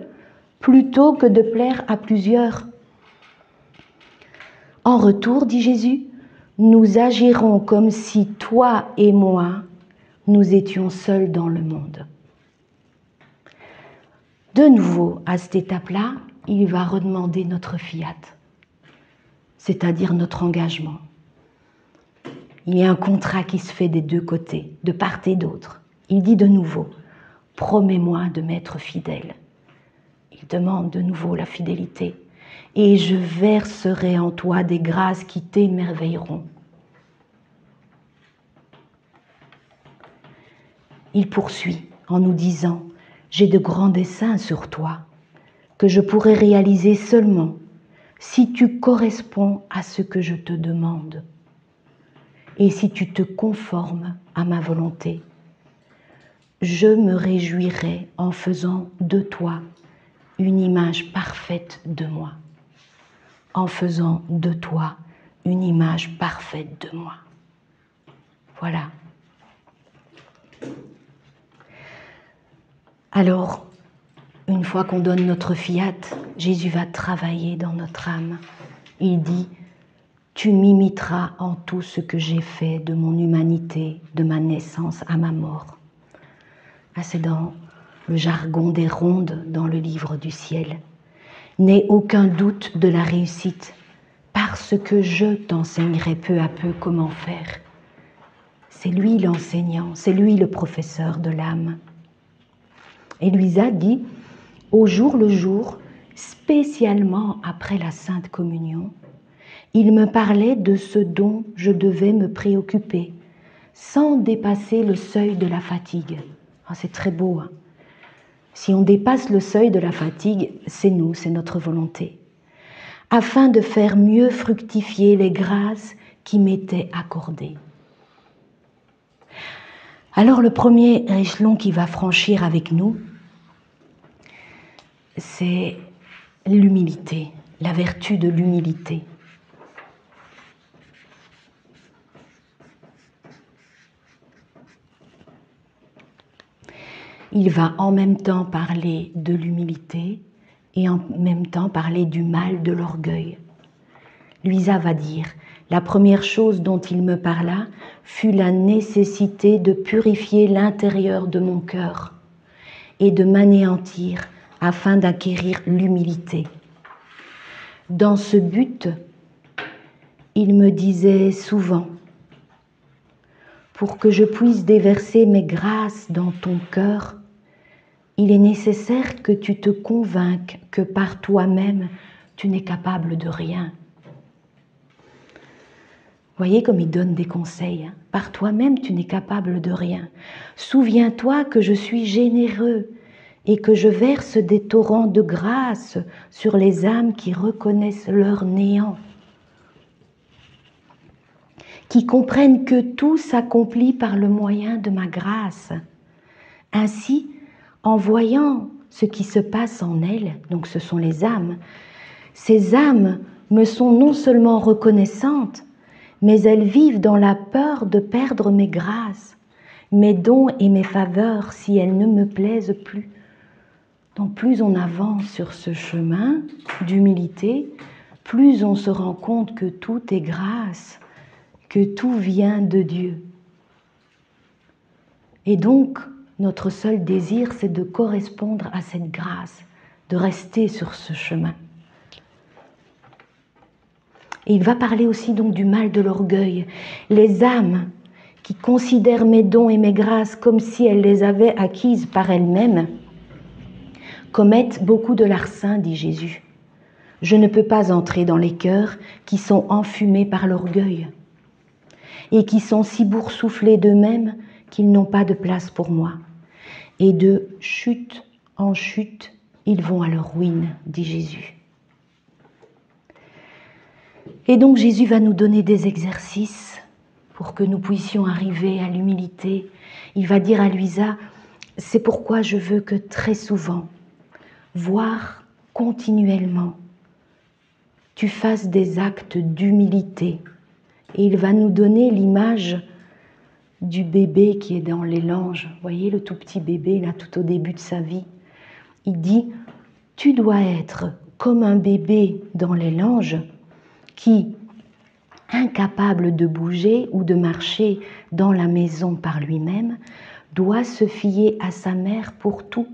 plutôt que de plaire à plusieurs? En retour, dit Jésus, nous agirons comme si toi et moi, nous étions seuls dans le monde. De nouveau, à cette étape-là, il va redemander notre fiat, c'est-à-dire notre engagement. Il y a un contrat qui se fait des deux côtés, de part et d'autre. Il dit de nouveau, promets-moi de m'être fidèle. Il demande de nouveau la fidélité. Et je verserai en toi des grâces qui t'émerveilleront. Il poursuit en nous disant, j'ai de grands desseins sur toi, que je pourrai réaliser seulement si tu corresponds à ce que je te demande et si tu te conformes à ma volonté. Je me réjouirai en faisant de toi une image parfaite de moi. En faisant de toi une image parfaite de moi. Voilà. Alors, une fois qu'on donne notre fiat, Jésus va travailler dans notre âme. Il dit, tu m'imiteras en tout ce que j'ai fait de mon humanité, de ma naissance à ma mort. Ah, c'est dans le jargon des rondes dans le livre du ciel. N'aie aucun doute de la réussite, parce que je t'enseignerai peu à peu comment faire. C'est lui l'enseignant, c'est lui le professeur de l'âme. Et Luisa dit, au jour le jour, spécialement après la Sainte Communion, il me parlait de ce dont je devais me préoccuper, sans dépasser le seuil de la fatigue. Ah, c'est très beau, hein? Si on dépasse le seuil de la fatigue, c'est nous, c'est notre volonté, afin de faire mieux fructifier les grâces qui m'étaient accordées. Alors le premier échelon qu'il va franchir avec nous, c'est l'humilité, la vertu de l'humilité. Il va en même temps parler de l'humilité et en même temps parler du mal de l'orgueil. Luisa va dire, la première chose dont il me parla fut la nécessité de purifier l'intérieur de mon cœur et de m'anéantir afin d'acquérir l'humilité. Dans ce but, il me disait souvent, pour que je puisse déverser mes grâces dans ton cœur, il est nécessaire que tu te convainques que par toi-même, tu n'es capable de rien. Voyez comme il donne des conseils. Hein. Par toi-même, tu n'es capable de rien. Souviens-toi que je suis généreux et que je verse des torrents de grâce sur les âmes qui reconnaissent leur néant, qui comprennent que tout s'accomplit par le moyen de ma grâce. Ainsi, en voyant ce qui se passe en elles, donc ce sont les âmes, ces âmes me sont non seulement reconnaissantes, mais elles vivent dans la peur de perdre mes grâces, mes dons et mes faveurs si elles ne me plaisent plus. Donc plus on avance sur ce chemin d'humilité, plus on se rend compte que tout est grâce, que tout vient de Dieu. Et donc, notre seul désir, c'est de correspondre à cette grâce, de rester sur ce chemin. Et il va parler aussi donc du mal de l'orgueil. Les âmes qui considèrent mes dons et mes grâces comme si elles les avaient acquises par elles-mêmes commettent beaucoup de larcin, dit Jésus. Je ne peux pas entrer dans les cœurs qui sont enfumés par l'orgueil et qui sont si boursouflés d'eux-mêmes qu'ils n'ont pas de place pour moi. Et de chute en chute, ils vont à leur ruine, dit Jésus. Et donc Jésus va nous donner des exercices pour que nous puissions arriver à l'humilité. Il va dire à Luisa, c'est pourquoi je veux que très souvent, voire continuellement, tu fasses des actes d'humilité. Et il va nous donner l'image du bébé qui est dans les langes. Vous voyez le tout petit bébé là tout au début de sa vie. Il dit, tu dois être comme un bébé dans les langes qui, incapable de bouger ou de marcher dans la maison par lui-même, doit se fier à sa mère pour tout.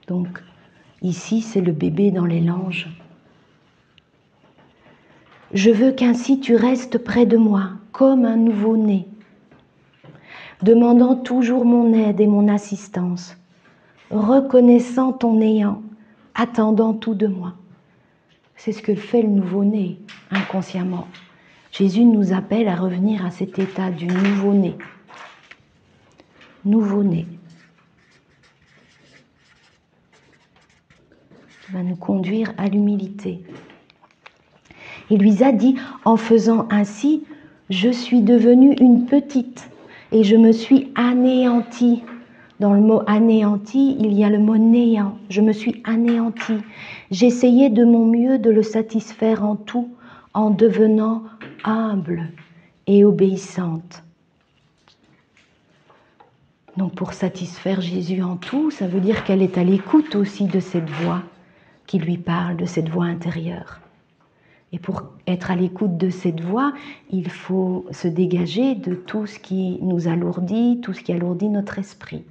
Donc, Ici, c'est le bébé dans les langes. Je veux qu'ainsi tu restes près de moi, comme un nouveau-né, demandant toujours mon aide et mon assistance, reconnaissant ton néant, attendant tout de moi. C'est ce que fait le nouveau-né, inconsciemment. Jésus nous appelle à revenir à cet état du nouveau-né. Nouveau-né. Qui va nous conduire à l'humilité. Et Luisa dit, en faisant ainsi, je suis devenue une petite et je me suis anéantie. Dans le mot anéanti, il y a le mot néant. Je me suis anéantie. J'essayais de mon mieux de le satisfaire en tout, en devenant humble et obéissante. Donc pour satisfaire Jésus en tout, ça veut dire qu'elle est à l'écoute aussi de cette voix qui lui parle, de cette voix intérieure. Et pour être à l'écoute de cette voix, il faut se dégager de tout ce qui nous alourdit, tout ce qui alourdit notre esprit.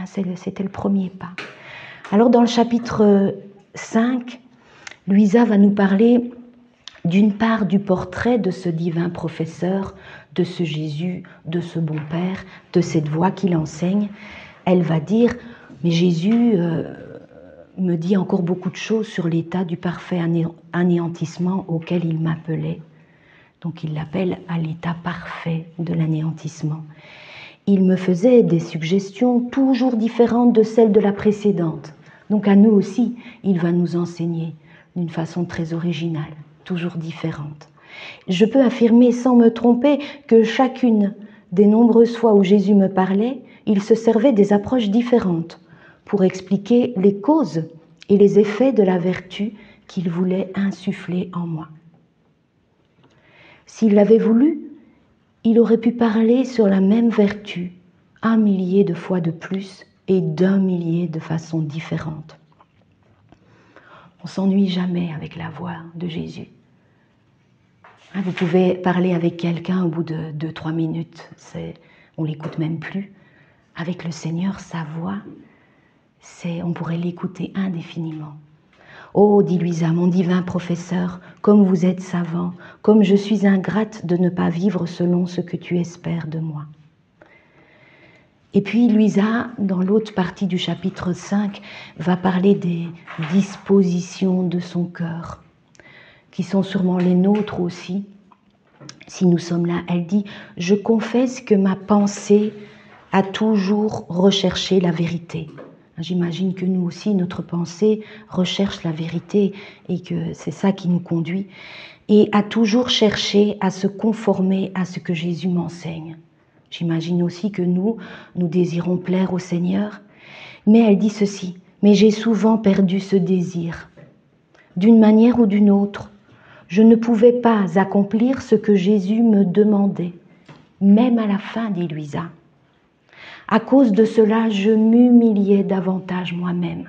C'était le premier pas. Alors dans le chapitre 5, Luisa va nous parler d'une part du portrait de ce divin professeur, de ce Jésus, de ce bon Père, de cette voix qu'il enseigne. Elle va dire, mais Jésus me dit encore beaucoup de choses sur l'état du parfait anéantissement auquel il m'appelait. Donc il l'appelle à l'état parfait de l'anéantissement. Il me faisait des suggestions toujours différentes de celles de la précédente. Donc à nous aussi, il va nous enseigner d'une façon très originale, toujours différente. Je peux affirmer sans me tromper que chacune des nombreuses fois où Jésus me parlait, il se servait des approches différentes pour expliquer les causes et les effets de la vertu qu'il voulait insuffler en moi. S'il l'avait voulu, il aurait pu parler sur la même vertu 1 millier de fois de plus et d'1 millier de façons différentes. On ne s'ennuie jamais avec la voix de Jésus. Vous pouvez parler avec quelqu'un au bout de 2-3 minutes, on ne l'écoute même plus. Avec le Seigneur, sa voix, on pourrait l'écouter indéfiniment. Oh, dit Luisa, mon divin professeur, comme vous êtes savant, comme je suis ingrate de ne pas vivre selon ce que tu espères de moi. Et puis Luisa, dans l'autre partie du chapitre 5, va parler des dispositions de son cœur, qui sont sûrement les nôtres aussi, si nous sommes là. Elle dit, je confesse que ma pensée a toujours recherché la vérité. J'imagine que nous aussi, notre pensée recherche la vérité et que c'est ça qui nous conduit. Et a toujours cherché à se conformer à ce que Jésus m'enseigne. J'imagine aussi que nous désirons plaire au Seigneur. Mais elle dit ceci, mais j'ai souvent perdu ce désir. D'une manière ou d'une autre, je ne pouvais pas accomplir ce que Jésus me demandait, même à la fin, dit Luisa. À cause de cela, je m'humiliais davantage moi-même.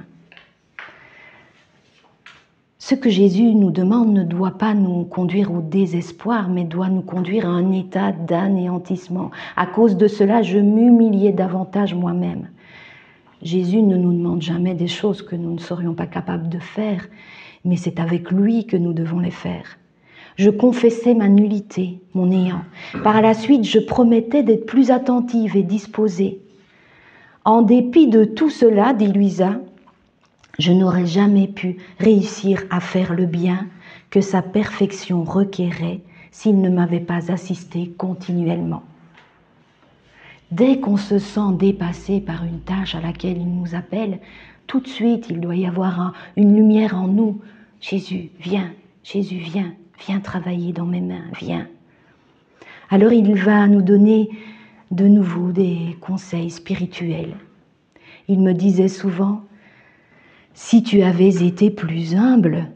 Ce que Jésus nous demande ne doit pas nous conduire au désespoir, mais doit nous conduire à un état d'anéantissement. À cause de cela, je m'humiliais davantage moi-même. Jésus ne nous demande jamais des choses que nous ne serions pas capables de faire, mais c'est avec lui que nous devons les faire. Je confessais ma nullité, mon néant. Par la suite, je promettais d'être plus attentive et disposée. En dépit de tout cela, dit Luisa, je n'aurais jamais pu réussir à faire le bien que sa perfection requérait s'il ne m'avait pas assisté continuellement. Dès qu'on se sent dépassé par une tâche à laquelle il nous appelle, tout de suite il doit y avoir une lumière en nous. Jésus, viens, viens travailler dans mes mains, viens. Alors il va nous donner de nouveau des conseils spirituels. Il me disait souvent, si tu avais été plus humble,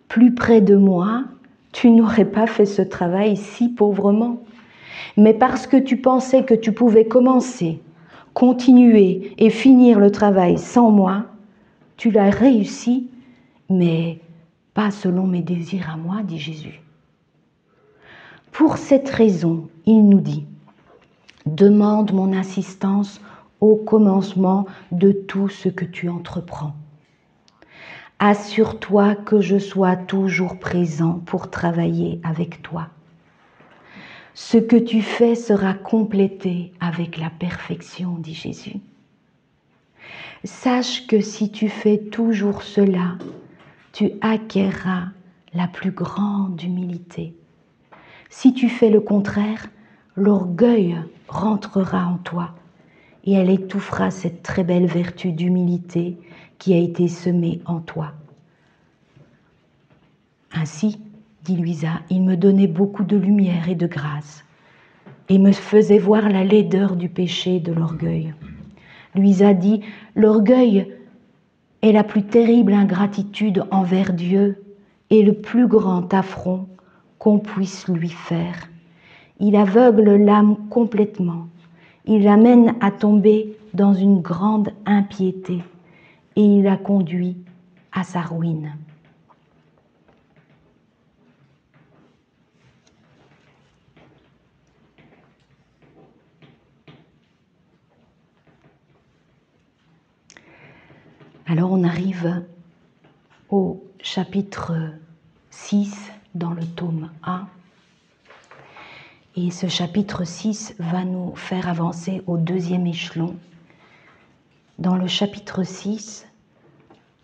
plus près de moi, tu n'aurais pas fait ce travail si pauvrement. Mais parce que tu pensais que tu pouvais commencer, continuer et finir le travail sans moi, tu l'as réussi, mais pas selon mes désirs à moi, dit Jésus. Pour cette raison, il nous dit, demande mon assistance au commencement de tout ce que tu entreprends. Assure-toi que je sois toujours présent pour travailler avec toi. Ce que tu fais sera complété avec la perfection, dit Jésus. Sache que si tu fais toujours cela, tu acquerras la plus grande humilité. Si tu fais le contraire, l'orgueil rentrera en toi et elle étouffera cette très belle vertu d'humilité qui a été semée en toi. Ainsi, dit Louisa, il me donnait beaucoup de lumière et de grâce et me faisait voir la laideur du péché et de l'orgueil. Louisa dit, l'orgueil est la plus terrible ingratitude envers Dieu et le plus grand affront qu'on puisse lui faire. Il aveugle l'âme complètement, il l'amène à tomber dans une grande impiété et il la conduit à sa ruine. Alors on arrive au chapitre 6 dans le tome 1. Et ce chapitre 6 va nous faire avancer au deuxième échelon. Dans le chapitre 6,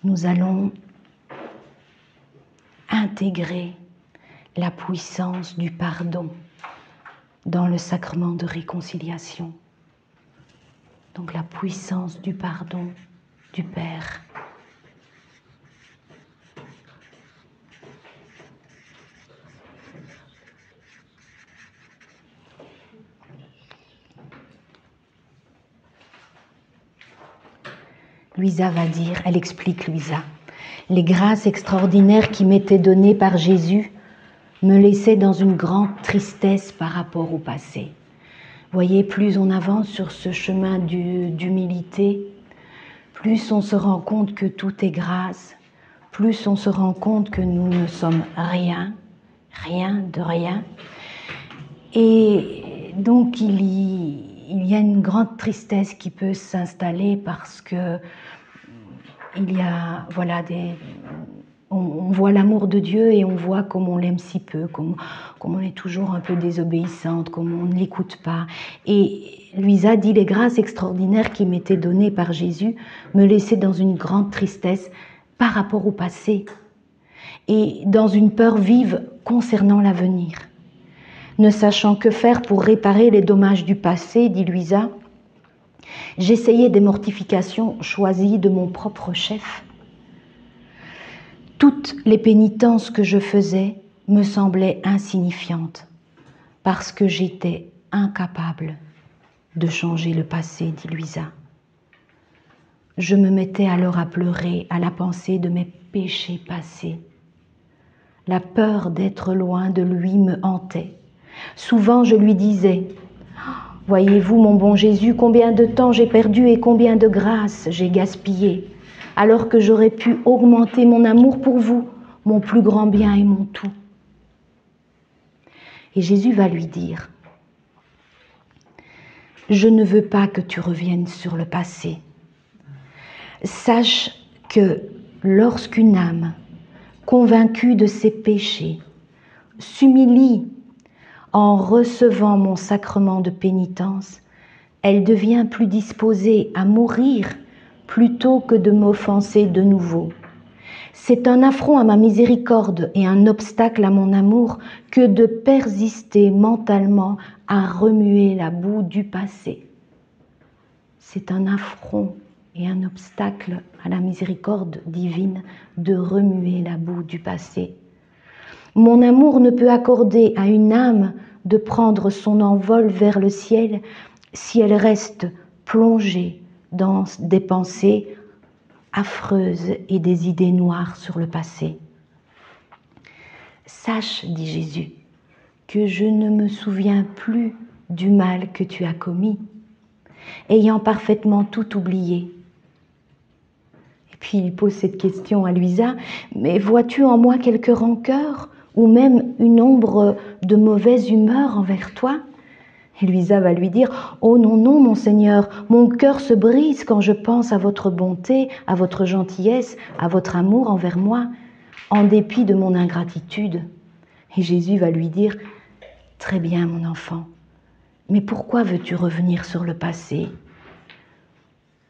nous allons intégrer la puissance du pardon dans le sacrement de réconciliation. Donc la puissance du pardon du Père. Louisa va dire, elle explique Louisa, les grâces extraordinaires qui m'étaient données par Jésus me laissaient dans une grande tristesse par rapport au passé. Voyez, plus on avance sur ce chemin d'humilité, plus on se rend compte que tout est grâce, plus on se rend compte que nous ne sommes rien, rien de rien. Et donc il y a une grande tristesse qui peut s'installer parce que il y a, voilà, on voit l'amour de Dieu et on voit comme on l'aime si peu, comme on est toujours un peu désobéissante, comme on ne l'écoute pas. Et Louisa dit, les grâces extraordinaires qui m'étaient données par Jésus me laissaient dans une grande tristesse par rapport au passé et dans une peur vive concernant l'avenir. Ne sachant que faire pour réparer les dommages du passé, dit Louisa, j'essayais des mortifications choisies de mon propre chef. Toutes les pénitences que je faisais me semblaient insignifiantes parce que j'étais incapable de changer le passé, dit Louisa. Je me mettais alors à pleurer à la pensée de mes péchés passés. La peur d'être loin de lui me hantait. Souvent je lui disais, « Voyez-vous, mon bon Jésus, combien de temps j'ai perdu et combien de grâces j'ai gaspillé, alors que j'aurais pu augmenter mon amour pour vous, mon plus grand bien et mon tout. » Et Jésus va lui dire, « Je ne veux pas que tu reviennes sur le passé. Sache que lorsqu'une âme, convaincue de ses péchés, s'humilie en recevant mon sacrement de pénitence, elle devient plus disposée à mourir plutôt que de m'offenser de nouveau. C'est un affront à ma miséricorde et un obstacle à mon amour que de persister mentalement à remuer la boue du passé. C'est un affront et un obstacle à la miséricorde divine de remuer la boue du passé. Mon amour ne peut accorder à une âme de prendre son envol vers le ciel si elle reste plongée dans des pensées affreuses et des idées noires sur le passé. Sache, dit Jésus, que je ne me souviens plus du mal que tu as commis, ayant parfaitement tout oublié. Et puis il pose cette question à Louisa, mais vois-tu en moi quelque rancœur ou même une ombre de mauvaise humeur envers toi? Et Luisa va lui dire « Oh non, non, mon Seigneur, mon cœur se brise quand je pense à votre bonté, à votre gentillesse, à votre amour envers moi, en dépit de mon ingratitude. » Et Jésus va lui dire « Très bien, mon enfant, mais pourquoi veux-tu revenir sur le passé ?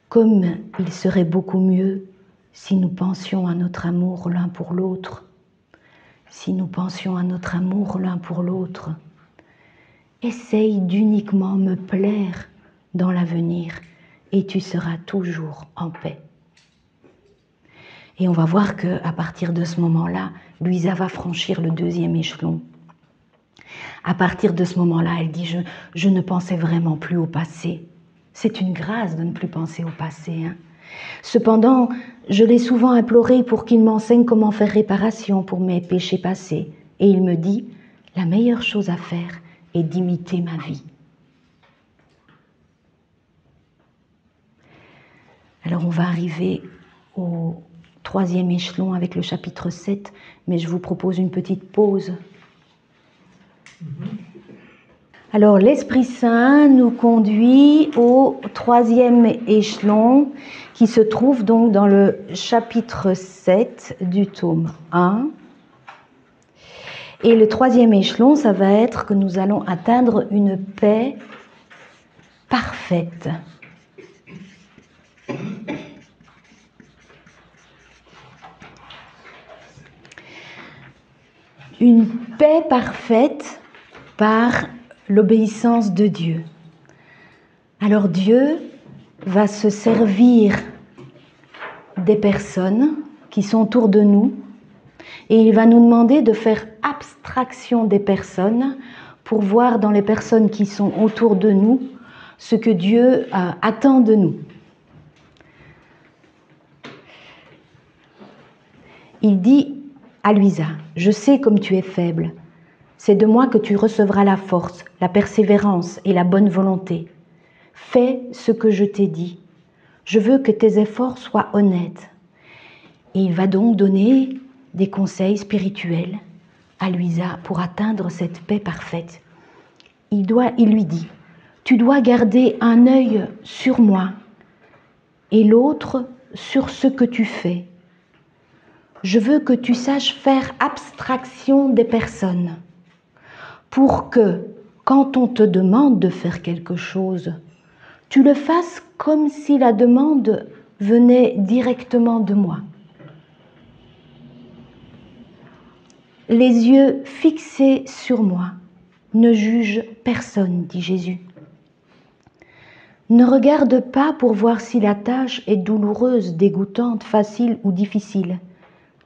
Comme il serait beaucoup mieux si nous pensions à notre amour l'un pour l'autre, si nous pensions à notre amour l'un pour l'autre. Essaye d'uniquement me plaire dans l'avenir et tu seras toujours en paix. » Et on va voir qu'à partir de ce moment-là, Luisa va franchir le 2e échelon. À partir de ce moment-là, elle dit « Je ne pensais vraiment plus au passé. » C'est une grâce de ne plus penser au passé. Hein. Cependant, je l'ai souvent imploré pour qu'il m'enseigne comment faire réparation pour mes péchés passés. Et il me dit « La meilleure chose à faire est d'imiter ma vie. » Alors on va arriver au 3e échelon avec le chapitre 7, mais je vous propose une petite pause. Alors l'Esprit Saint nous conduit au 3e échelon qui se trouve donc dans le chapitre 7 du tome 1. Et le 3e échelon, ça va être que nous allons atteindre une paix parfaite. Une paix parfaite par l'obéissance de Dieu. Alors Dieu va se servir des personnes qui sont autour de nous et il va nous demander de faire abstraction des personnes pour voir dans les personnes qui sont autour de nous ce que Dieu attend de nous. Il dit à Luisa, « Je sais comme tu es faible. C'est de moi que tu recevras la force, la persévérance et la bonne volonté. Fais ce que je t'ai dit. Je veux que tes efforts soient honnêtes. » Et il va donc donner des conseils spirituels à Luisa pour atteindre cette paix parfaite. Il lui dit, « Tu dois garder un œil sur moi et l'autre sur ce que tu fais. Je veux que tu saches faire abstraction des personnes pour que, quand on te demande de faire quelque chose, tu le fasses comme si la demande venait directement de moi. Les yeux fixés sur moi, ne juge personne, dit Jésus. Ne regarde pas pour voir si la tâche est douloureuse, dégoûtante, facile ou difficile.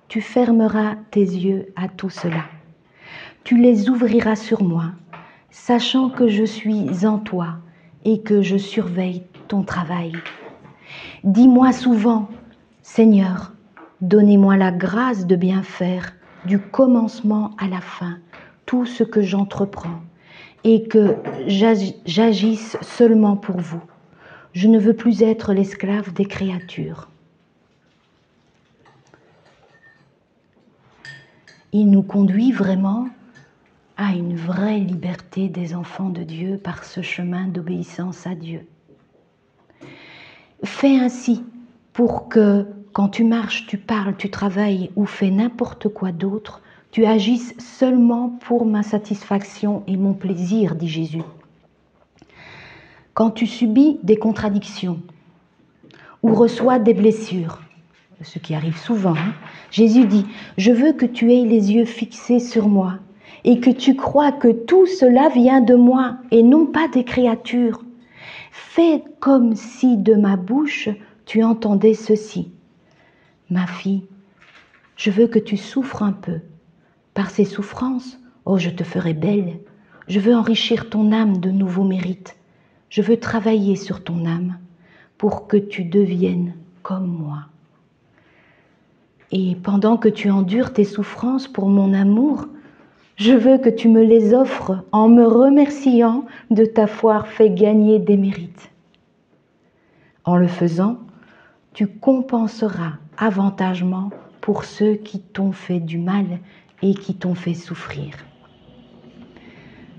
Tu fermeras tes yeux à tout cela. Tu les ouvriras sur moi, sachant que je suis en toi et que je surveille ton travail. Dis-moi souvent, Seigneur, donnez-moi la grâce de bien faire, du commencement à la fin, tout ce que j'entreprends, et que j'agisse seulement pour vous. Je ne veux plus être l'esclave des créatures. Il nous conduit vraiment à une vraie liberté des enfants de Dieu par ce chemin d'obéissance à Dieu. Fais ainsi pour que quand tu marches, tu parles, tu travailles ou fais n'importe quoi d'autre, tu agisses seulement pour ma satisfaction et mon plaisir, dit Jésus. Quand tu subis des contradictions ou reçois des blessures, ce qui arrive souvent, Jésus dit « Je veux que tu aies les yeux fixés sur moi et que tu crois que tout cela vient de moi et non pas des créatures. Fais comme si de ma bouche tu entendais ceci. Ma fille, je veux que tu souffres un peu. Par ces souffrances, oh, je te ferai belle. Je veux enrichir ton âme de nouveaux mérites. Je veux travailler sur ton âme pour que tu deviennes comme moi. Et pendant que tu endures tes souffrances pour mon amour, je veux que tu me les offres en me remerciant de t'avoir fait gagner des mérites. En le faisant, tu compenseras avantagement pour ceux qui t'ont fait du mal et qui t'ont fait souffrir.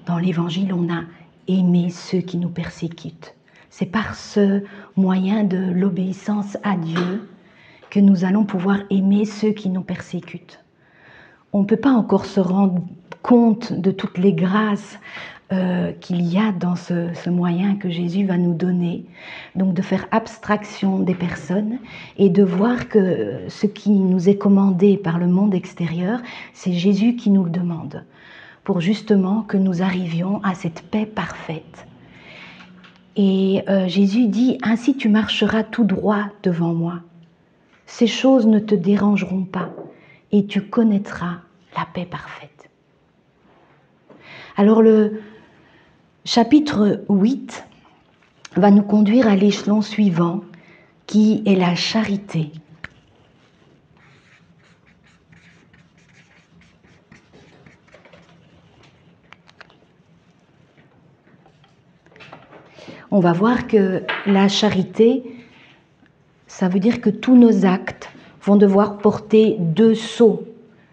Dans l'Évangile, on a aimer ceux qui nous persécutent. C'est par ce moyen de l'obéissance à Dieu que nous allons pouvoir aimer ceux qui nous persécutent. On ne peut pas encore se rendre compte de toutes les grâces qu'il y a dans ce moyen que Jésus va nous donner. Donc de faire abstraction des personnes et de voir que ce qui nous est commandé par le monde extérieur, c'est Jésus qui nous le demande, pour justement que nous arrivions à cette paix parfaite. Et Jésus dit, « Ainsi tu marcheras tout droit devant moi. Ces choses ne te dérangeront pas et tu connaîtras la paix parfaite. » Alors le chapitre 8 va nous conduire à l'échelon suivant, qui est la charité. On va voir que la charité, ça veut dire que tous nos actes vont devoir porter deux sceaux.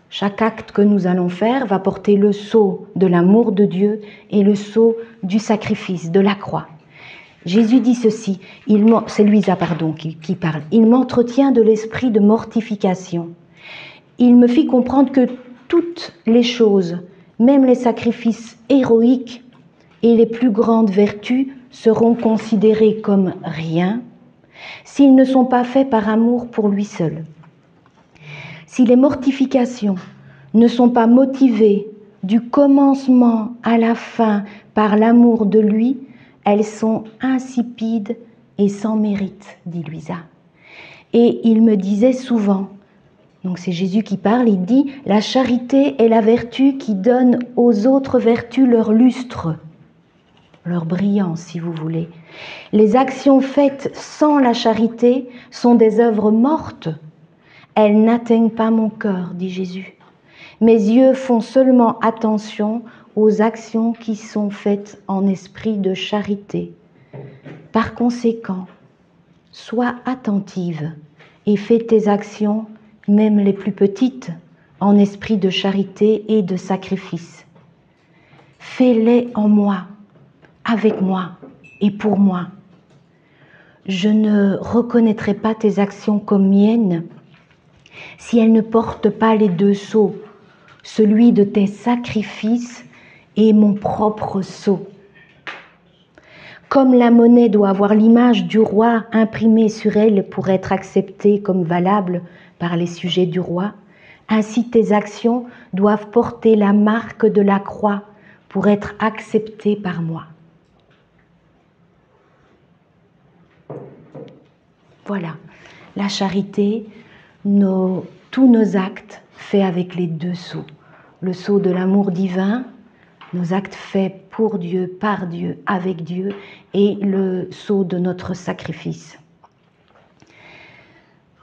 Chaque acte que nous allons faire va porter le sceau de l'amour de Dieu et le sceau du sacrifice, de la croix. Jésus dit ceci, c'est Louisa qui parle, « Il m'entretient de l'esprit de mortification. Il me fit comprendre que toutes les choses, même les sacrifices héroïques et les plus grandes vertus, seront considérés comme rien s'ils ne sont pas faits par amour pour lui seul. Si les mortifications ne sont pas motivées du commencement à la fin par l'amour de lui, elles sont insipides et sans mérite, dit Louisa. Et il me disait souvent, donc c'est Jésus qui parle, il dit « La charité est la vertu qui donne aux autres vertus leur lustre. » leur brillance, si vous voulez. Les actions faites sans la charité sont des œuvres mortes. Elles n'atteignent pas mon cœur, dit Jésus. Mes yeux font seulement attention aux actions qui sont faites en esprit de charité. Par conséquent, sois attentive et fais tes actions, même les plus petites, en esprit de charité et de sacrifice. Fais-les en moi, avec moi et pour moi. Je ne reconnaîtrai pas tes actions comme miennes si elles ne portent pas les deux sceaux, celui de tes sacrifices et mon propre sceau. Comme la monnaie doit avoir l'image du roi imprimée sur elle pour être acceptée comme valable par les sujets du roi, ainsi tes actions doivent porter la marque de la croix pour être acceptées par moi. Voilà, la charité, tous nos actes faits avec les deux sceaux. Le sceau de l'amour divin, nos actes faits pour Dieu, par Dieu, avec Dieu, et le sceau de notre sacrifice.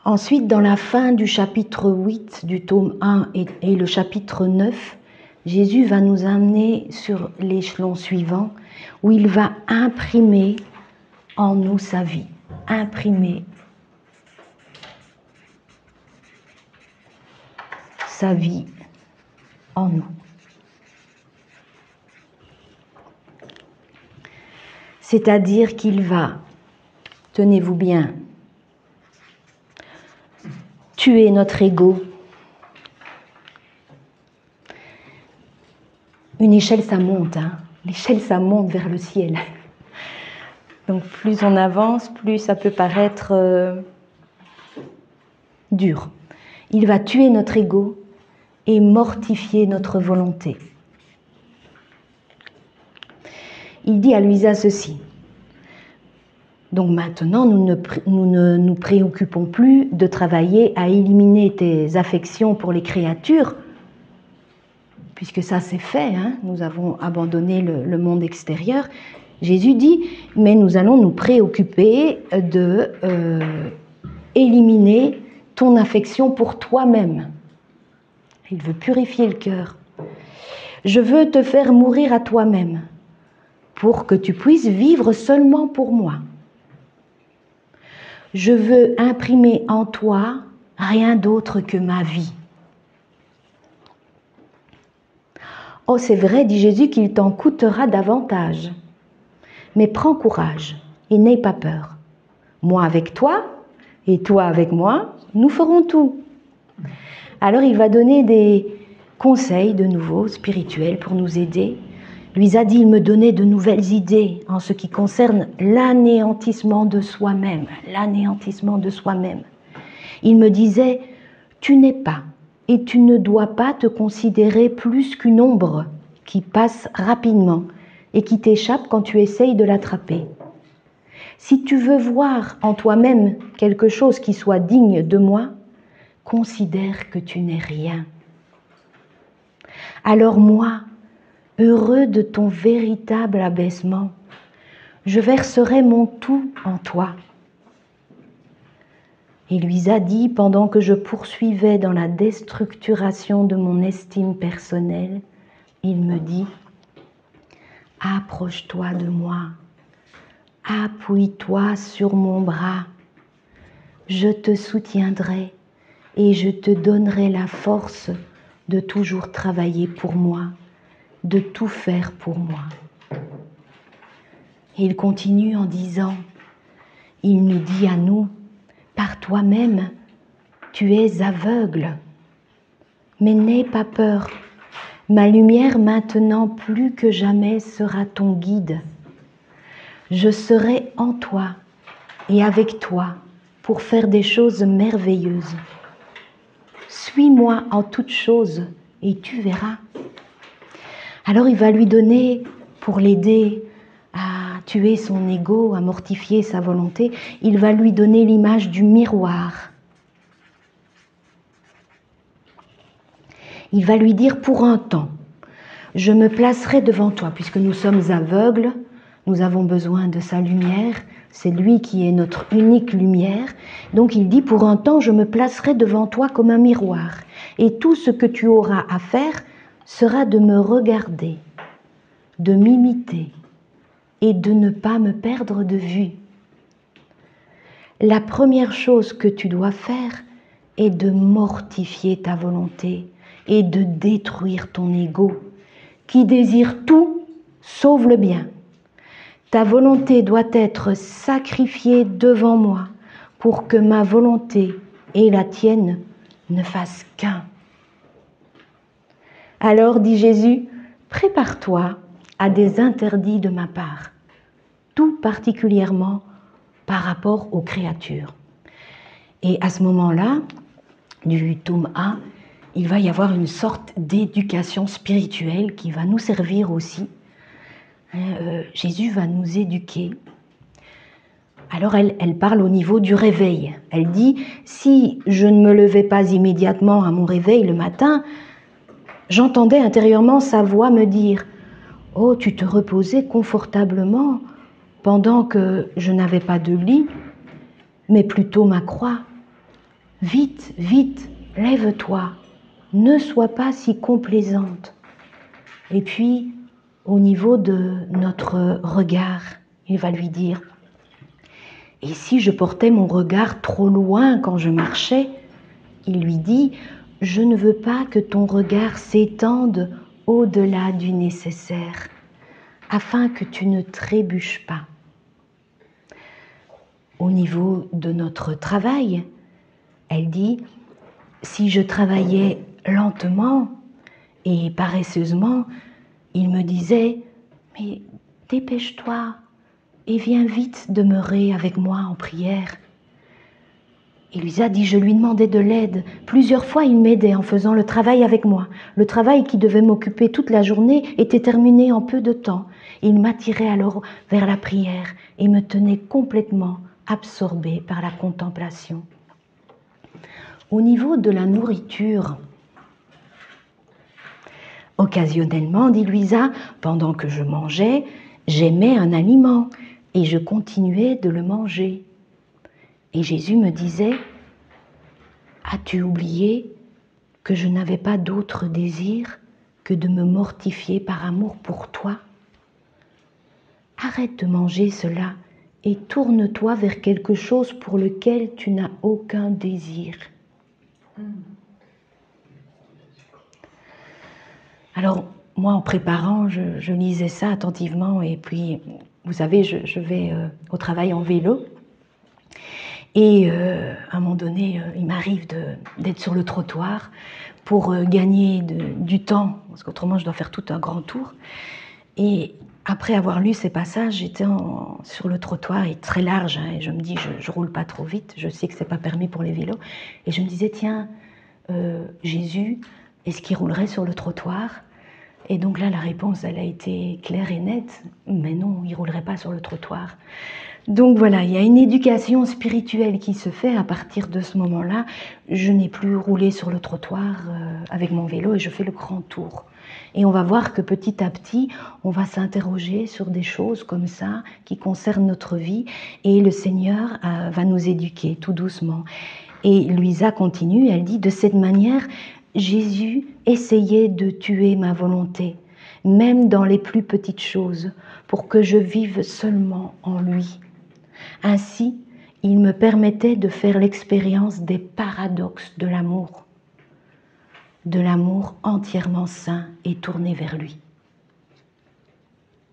Ensuite, dans la fin du chapitre 8 du tome 1 et le chapitre 9, Jésus va nous amener sur l'échelon suivant, où il va imprimer en nous sa vie, imprimer sa vie en nous. C'est-à-dire qu'il va, tenez-vous bien, tuer notre ego. Une échelle, ça monte, hein. L'échelle, ça monte vers le ciel. Donc plus on avance, plus ça peut paraître dur. Il va tuer notre ego et mortifier notre volonté. Il dit à Louisa ceci. Donc maintenant, nous ne nous préoccupons plus de travailler à éliminer tes affections pour les créatures, puisque ça c'est fait, hein, nous avons abandonné le monde extérieur. Jésus dit, mais nous allons nous préoccuper de éliminer ton affection pour toi-même. Il veut purifier le cœur. Je veux te faire mourir à toi-même pour que tu puisses vivre seulement pour moi. Je veux imprimer en toi rien d'autre que ma vie. Oh, c'est vrai, dit Jésus, qu'il t'en coûtera davantage Mais prends courage et n'aie pas peur. Moi avec toi et toi avec moi, nous ferons tout. » Alors il va donner des conseils de nouveau spirituels pour nous aider. Luisa dit, il me donnait de nouvelles idées en ce qui concerne l'anéantissement de soi-même, l'anéantissement de soi-même. Il me disait, tu n'es pas et tu ne dois pas te considérer plus qu'une ombre qui passe rapidement et qui t'échappe quand tu essayes de l'attraper. Si tu veux voir en toi-même quelque chose qui soit digne de moi, considère que tu n'es rien. Alors moi, heureux de ton véritable abaissement, je verserai mon tout en toi. Et Luisa dit, pendant que je poursuivais dans la déstructuration de mon estime personnelle, il me dit, approche-toi de moi, appuie-toi sur mon bras, je te soutiendrai et je te donnerai la force de toujours travailler pour moi, de tout faire pour moi. Et il continue en disant, il nous dit à nous, par toi-même, tu es aveugle, mais n'aie pas peur. Ma lumière maintenant plus que jamais sera ton guide. Je serai en toi et avec toi pour faire des choses merveilleuses. Suis-moi en toutes choses et tu verras. Alors il va lui donner, pour l'aider à tuer son ego, à mortifier sa volonté, il va lui donner l'image du miroir. Il va lui dire, pour un temps, je me placerai devant toi, puisque nous sommes aveugles, nous avons besoin de sa lumière, c'est lui qui est notre unique lumière. Donc il dit, pour un temps, je me placerai devant toi comme un miroir, et tout ce que tu auras à faire sera de me regarder, de m'imiter, et de ne pas me perdre de vue. La première chose que tu dois faire est de mortifier ta volonté et de détruire ton ego, qui désire tout sauf le bien. Ta volonté doit être sacrifiée devant moi pour que ma volonté et la tienne ne fassent qu'un. Alors, dit Jésus, prépare-toi à des interdits de ma part, tout particulièrement par rapport aux créatures. Et à ce moment-là, du tome 1, il va y avoir une sorte d'éducation spirituelle qui va nous servir aussi. Jésus va nous éduquer. Alors elle parle au niveau du réveil. Elle dit, si je ne me levais pas immédiatement à mon réveil le matin, j'entendais intérieurement sa voix me dire, « Oh, tu te reposais confortablement pendant que je n'avais pas de lit, mais plutôt ma croix. Vite, vite, lève-toi, ne sois pas si complaisante. » Et puis, au niveau de notre regard, il va lui dire, « Et si je portais mon regard trop loin quand je marchais ?» Il lui dit, « Je ne veux pas que ton regard s'étende au-delà du nécessaire, afin que tu ne trébuches pas. » Au niveau de notre travail, elle dit, « Si je travaillais lentement et paresseusement, il me disait, « Mais dépêche-toi et viens vite demeurer avec moi en prière. » Et Luisa dit, je lui demandais de l'aide. Plusieurs fois, il m'aidait en faisant le travail avec moi. Le travail qui devait m'occuper toute la journée était terminé en peu de temps. Il m'attirait alors vers la prière et me tenait complètement absorbée par la contemplation. Au niveau de la nourriture, occasionnellement, dit Luisa, pendant que je mangeais, j'aimais un aliment et je continuais de le manger. Et Jésus me disait, « As-tu oublié que je n'avais pas d'autre désir que de me mortifier par amour pour toi? Arrête de manger cela et tourne-toi vers quelque chose pour lequel tu n'as aucun désir. » Alors, moi, en préparant, je lisais ça attentivement et puis vous savez, je vais au travail en vélo. Et à un moment donné, il m'arrive d'être sur le trottoir pour gagner du temps, parce qu'autrement je dois faire tout un grand tour. Et après avoir lu ces passages, j'étais sur le trottoir, et très large, hein, et je me dis, je roule pas trop vite, je sais que c'est pas permis pour les vélos. Et je me disais, tiens, Jésus, est-ce qu'il roulerait sur le trottoir? Et donc là, la réponse, elle a été claire et nette, mais non, il roulerait pas sur le trottoir. Donc voilà, il y a une éducation spirituelle qui se fait à partir de ce moment-là. Je n'ai plus roulé sur le trottoir avec mon vélo et je fais le grand tour. Et on va voir que petit à petit, on va s'interroger sur des choses comme ça qui concernent notre vie et le Seigneur va nous éduquer tout doucement. Et Louisa continue, elle dit, de cette manière, Jésus essayait de tuer ma volonté, même dans les plus petites choses, pour que je vive seulement en lui. Ainsi, il me permettait de faire l'expérience des paradoxes de l'amour entièrement saint et tourné vers lui.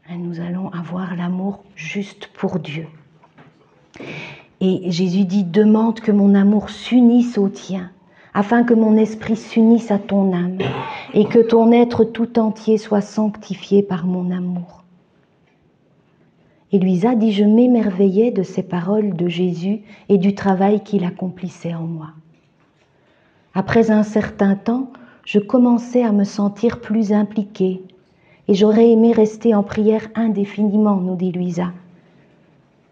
Et nous allons avoir l'amour juste pour Dieu. Et Jésus dit, demande que mon amour s'unisse au tien, afin que mon esprit s'unisse à ton âme, et que ton être tout entier soit sanctifié par mon amour. Et Louisa dit, je m'émerveillais de ces paroles de Jésus et du travail qu'il accomplissait en moi. Après un certain temps, je commençais à me sentir plus impliquée et j'aurais aimé rester en prière indéfiniment, nous dit Louisa.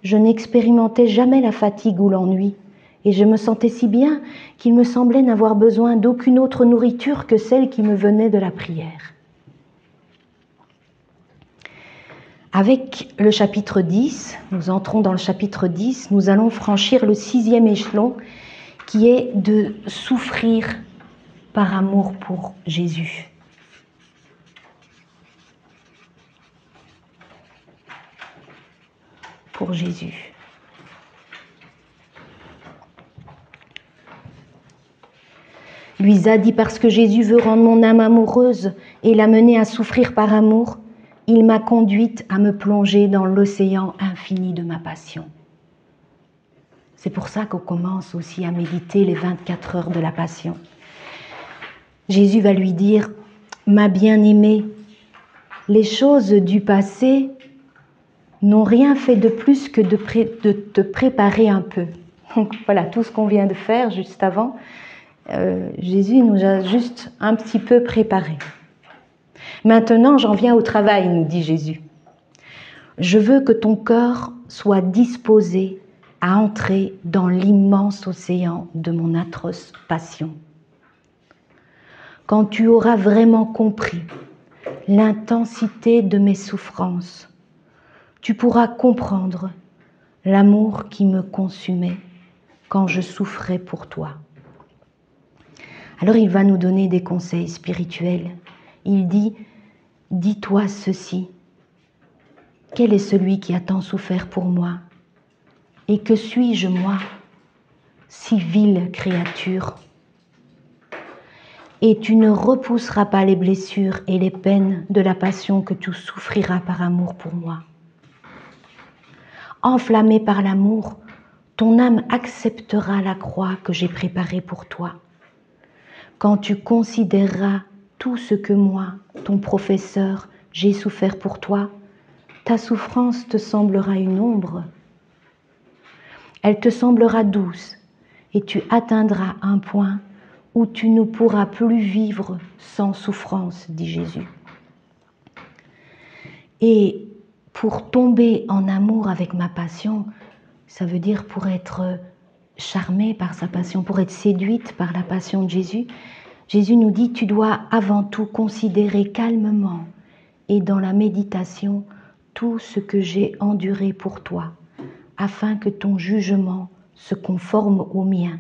Je n'expérimentais jamais la fatigue ou l'ennui et je me sentais si bien qu'il me semblait n'avoir besoin d'aucune autre nourriture que celle qui me venait de la prière. Avec le chapitre 10, nous entrons dans le chapitre 10, nous allons franchir le 6e échelon qui est de souffrir par amour pour Jésus. Pour Jésus. Louisa dit, parce que Jésus veut rendre mon âme amoureuse et la mener à souffrir par amour, il m'a conduite à me plonger dans l'océan infini de ma passion. C'est pour ça qu'on commence aussi à méditer les 24 heures de la passion. Jésus va lui dire, ma bien-aimée, les choses du passé n'ont rien fait de plus que de te préparer un peu. Donc voilà, tout ce qu'on vient de faire juste avant, Jésus nous a juste un petit peu préparé. Maintenant, j'en viens au travail, nous dit Jésus. Je veux que ton cœur soit disposé à entrer dans l'immense océan de mon atroce passion. Quand tu auras vraiment compris l'intensité de mes souffrances, tu pourras comprendre l'amour qui me consumait quand je souffrais pour toi. Alors il va nous donner des conseils spirituels. Il dit, dis-toi ceci, quel est celui qui a tant souffert pour moi? Et que suis-je moi, si vile créature? Et tu ne repousseras pas les blessures et les peines de la passion que tu souffriras par amour pour moi. Enflammé par l'amour, ton âme acceptera la croix que j'ai préparée pour toi. Quand tu considéreras tout ce que moi, ton professeur, j'ai souffert pour toi, ta souffrance te semblera une ombre. Elle te semblera douce et tu atteindras un point où tu ne pourras plus vivre sans souffrance, dit Jésus. Et pour tomber en amour avec ma passion, ça veut dire pour être charmée par sa passion, pour être séduite par la passion de Jésus, Jésus nous dit, tu dois avant tout considérer calmement et dans la méditation tout ce que j'ai enduré pour toi, afin que ton jugement se conforme au mien,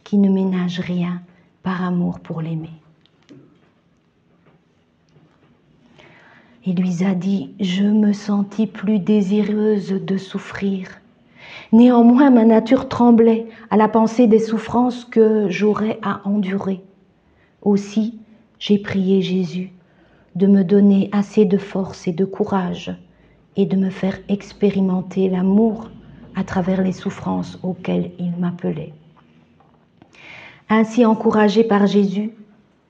qui ne ménage rien par amour pour l'aimer. Et Louisa dit, je me sentis plus désireuse de souffrir. Néanmoins, ma nature tremblait à la pensée des souffrances que j'aurais à endurer. Aussi, j'ai prié Jésus de me donner assez de force et de courage et de me faire expérimenter l'amour à travers les souffrances auxquelles il m'appelait. Ainsi encouragée par Jésus,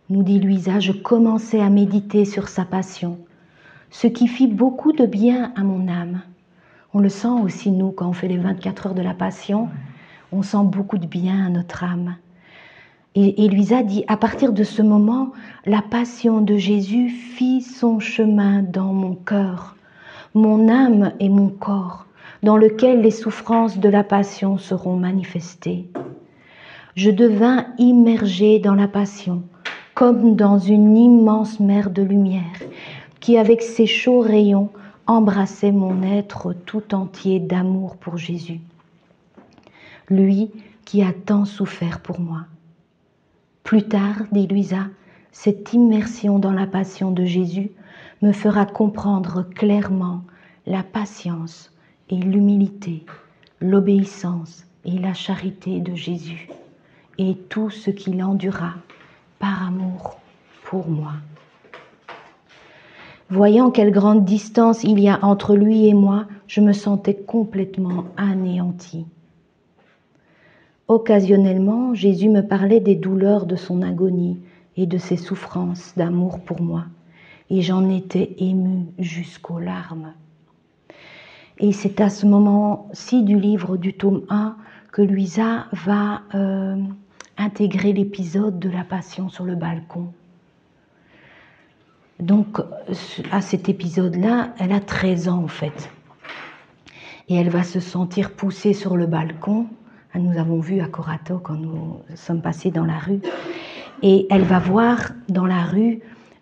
nous dit Louisa, je commençais à méditer sur sa passion, ce qui fit beaucoup de bien à mon âme. On le sent aussi, nous, quand on fait les 24 heures de la Passion, on sent beaucoup de bien à notre âme. Et Louisa dit, à partir de ce moment, la passion de Jésus fit son chemin dans mon cœur, mon âme et mon corps, dans lequel les souffrances de la passion seront manifestées. Je devins immergée dans la passion, comme dans une immense mer de lumière, qui avec ses chauds rayons embrassait mon être tout entier d'amour pour Jésus. Lui qui a tant souffert pour moi. Plus tard, dit Louisa, cette immersion dans la passion de Jésus me fera comprendre clairement la patience et l'humilité, l'obéissance et la charité de Jésus, et tout ce qu'il endura par amour pour moi. Voyant quelle grande distance il y a entre lui et moi, je me sentais complètement anéantie. Occasionnellement, Jésus me parlait des douleurs de son agonie et de ses souffrances d'amour pour moi, et j'en étais émue jusqu'aux larmes. Et c'est à ce moment-ci du livre du tome 1 que Louisa va intégrer l'épisode de la Passion sur le balcon. Donc, à cet épisode-là, elle a 13 ans en fait. Et elle va se sentir poussée sur le balcon. Nous avons vu à Corato quand nous sommes passés dans la rue. Et elle va voir dans la rue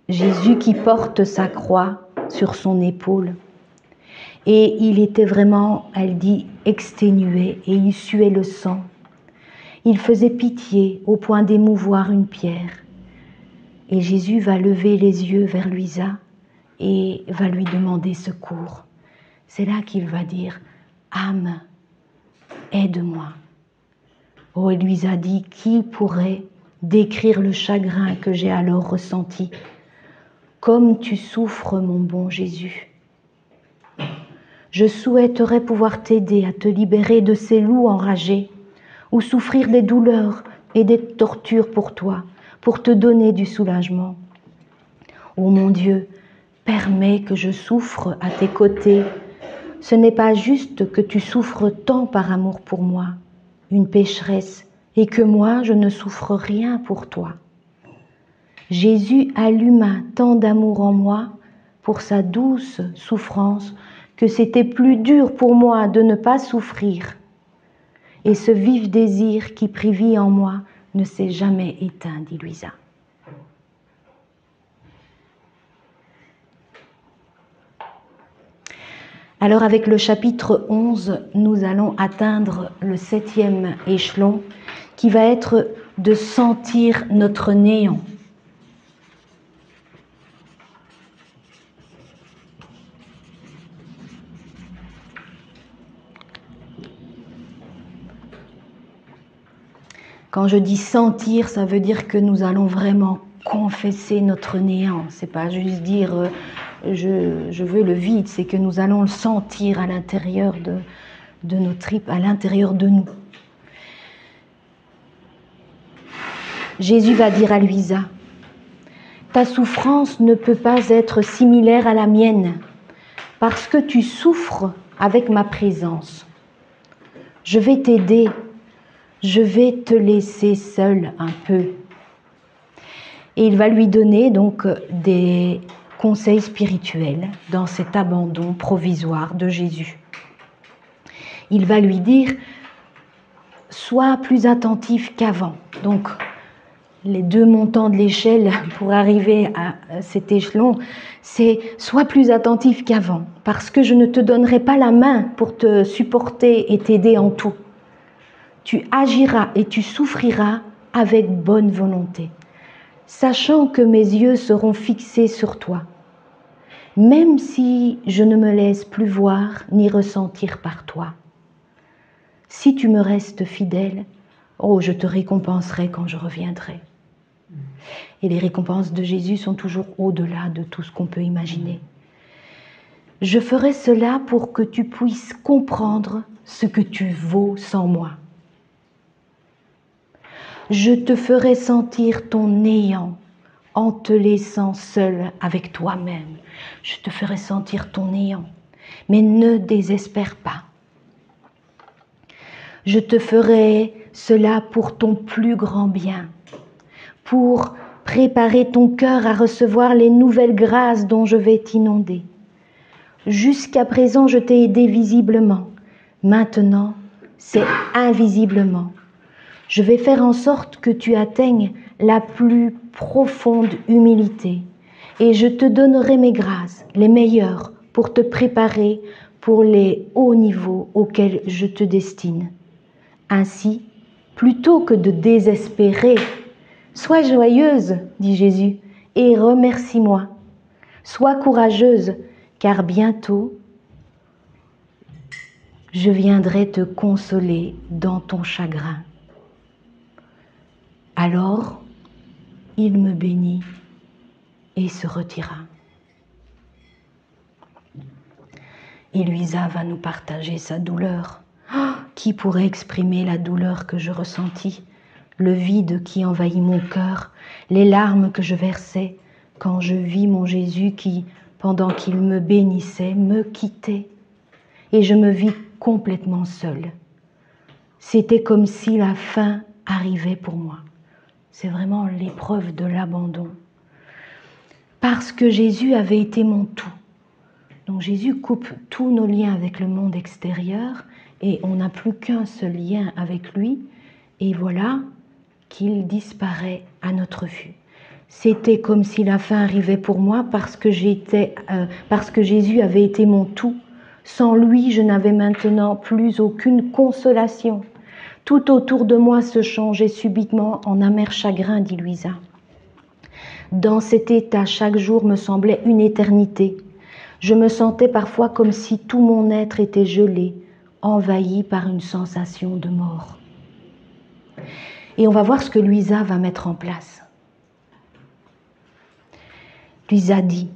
Jésus qui porte sa croix sur son épaule. Et il était vraiment, elle dit, exténué et il suait le sang. Il faisait pitié au point d'émouvoir une pierre. Et Jésus va lever les yeux vers Louisa et va lui demander secours. C'est là qu'il va dire « Âme, aide-moi ». Oh, et Louisa dit « Qui pourrait décrire le chagrin que j'ai alors ressenti ? Comme tu souffres, mon bon Jésus. Je souhaiterais pouvoir t'aider à te libérer de ces loups enragés ou souffrir des douleurs et des tortures pour toi, pour te donner du soulagement. Ô mon Dieu, permets que je souffre à tes côtés. Ce n'est pas juste que tu souffres tant par amour pour moi, une pécheresse, et que moi je ne souffre rien pour toi. Jésus alluma tant d'amour en moi pour sa douce souffrance que c'était plus dur pour moi de ne pas souffrir. Et ce vif désir qui prit vie en moi ne s'est jamais éteint, dit Louisa. Alors avec le chapitre 11, nous allons atteindre le 7e échelon qui va être de sentir notre néant. Quand je dis sentir, ça veut dire que nous allons vraiment confesser notre néant. C'est pas juste dire je veux le vide, c'est que nous allons le sentir à l'intérieur de nos tripes, à l'intérieur de nous. Jésus va dire à Louisa, ta souffrance ne peut pas être similaire à la mienne parce que tu souffres avec ma présence. Je vais t'aider. Je vais te laisser seule un peu. Et il va lui donner donc des conseils spirituels dans cet abandon provisoire de Jésus. Il va lui dire, sois plus attentif qu'avant. Donc, les deux montants de l'échelle pour arriver à cet échelon, c'est sois plus attentif qu'avant, parce que je ne te donnerai pas la main pour te supporter et t'aider en tout. Tu agiras et tu souffriras avec bonne volonté, sachant que mes yeux seront fixés sur toi, même si je ne me laisse plus voir ni ressentir par toi. Si tu me restes fidèle, oh, je te récompenserai quand je reviendrai. Et les récompenses de Jésus sont toujours au-delà de tout ce qu'on peut imaginer. Je ferai cela pour que tu puisses comprendre ce que tu vaux sans moi. Je te ferai sentir ton néant en te laissant seul avec toi-même. Je te ferai sentir ton néant, mais ne désespère pas. Je te ferai cela pour ton plus grand bien, pour préparer ton cœur à recevoir les nouvelles grâces dont je vais t'inonder. Jusqu'à présent, je t'ai aidé visiblement. Maintenant, c'est invisiblement. Je vais faire en sorte que tu atteignes la plus profonde humilité et je te donnerai mes grâces, les meilleures, pour te préparer pour les hauts niveaux auxquels je te destine. Ainsi, plutôt que de désespérer, sois joyeuse, dit Jésus, et remercie-moi. Sois courageuse, car bientôt, je viendrai te consoler dans ton chagrin. Alors, il me bénit et se retira. Et Luisa va nous partager sa douleur. Oh, qui pourrait exprimer la douleur que je ressentis, le vide qui envahit mon cœur, les larmes que je versais quand je vis mon Jésus qui, pendant qu'il me bénissait, me quittait. Et je me vis complètement seule. C'était comme si la fin arrivait pour moi. C'est vraiment l'épreuve de l'abandon. Parce que Jésus avait été mon tout. Donc Jésus coupe tous nos liens avec le monde extérieur et on n'a plus qu'un seul lien avec lui. Et voilà qu'il disparaît à notre vue. C'était comme si la fin arrivait pour moi parce que Jésus avait été mon tout. Sans lui, je n'avais maintenant plus aucune consolation. Tout autour de moi se changeait subitement en amer chagrin, dit Luisa. Dans cet état, chaque jour me semblait une éternité. Je me sentais parfois comme si tout mon être était gelé, envahi par une sensation de mort. Et on va voir ce que Luisa va mettre en place. Luisa dit,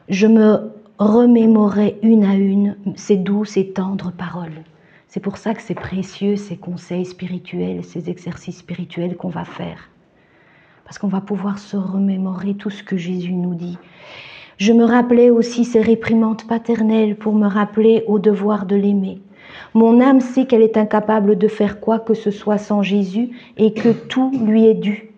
je me remémorais une à une ces douces et tendres paroles. C'est pour ça que c'est précieux, ces conseils spirituels, ces exercices spirituels qu'on va faire. Parce qu'on va pouvoir se remémorer tout ce que Jésus nous dit. Je me rappelais aussi ses réprimandes paternelles pour me rappeler au devoir de l'aimer. Mon âme sait qu'elle est incapable de faire quoi que ce soit sans Jésus et que tout lui est dû.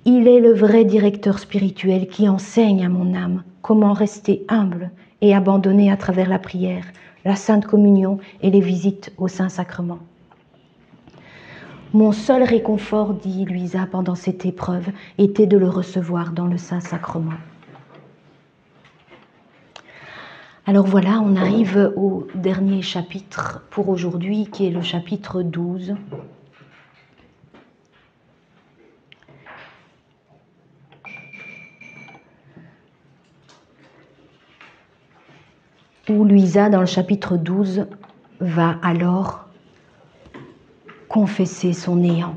Il est le vrai directeur spirituel qui enseigne à mon âme comment rester humble et abandonné à travers la prière, la Sainte Communion et les visites au Saint-Sacrement. Mon seul réconfort, dit Luisa pendant cette épreuve, était de le recevoir dans le Saint-Sacrement. Alors voilà, on arrive au dernier chapitre pour aujourd'hui, qui est le chapitre 12. Où Luisa, dans le chapitre 12, va alors confesser son néant.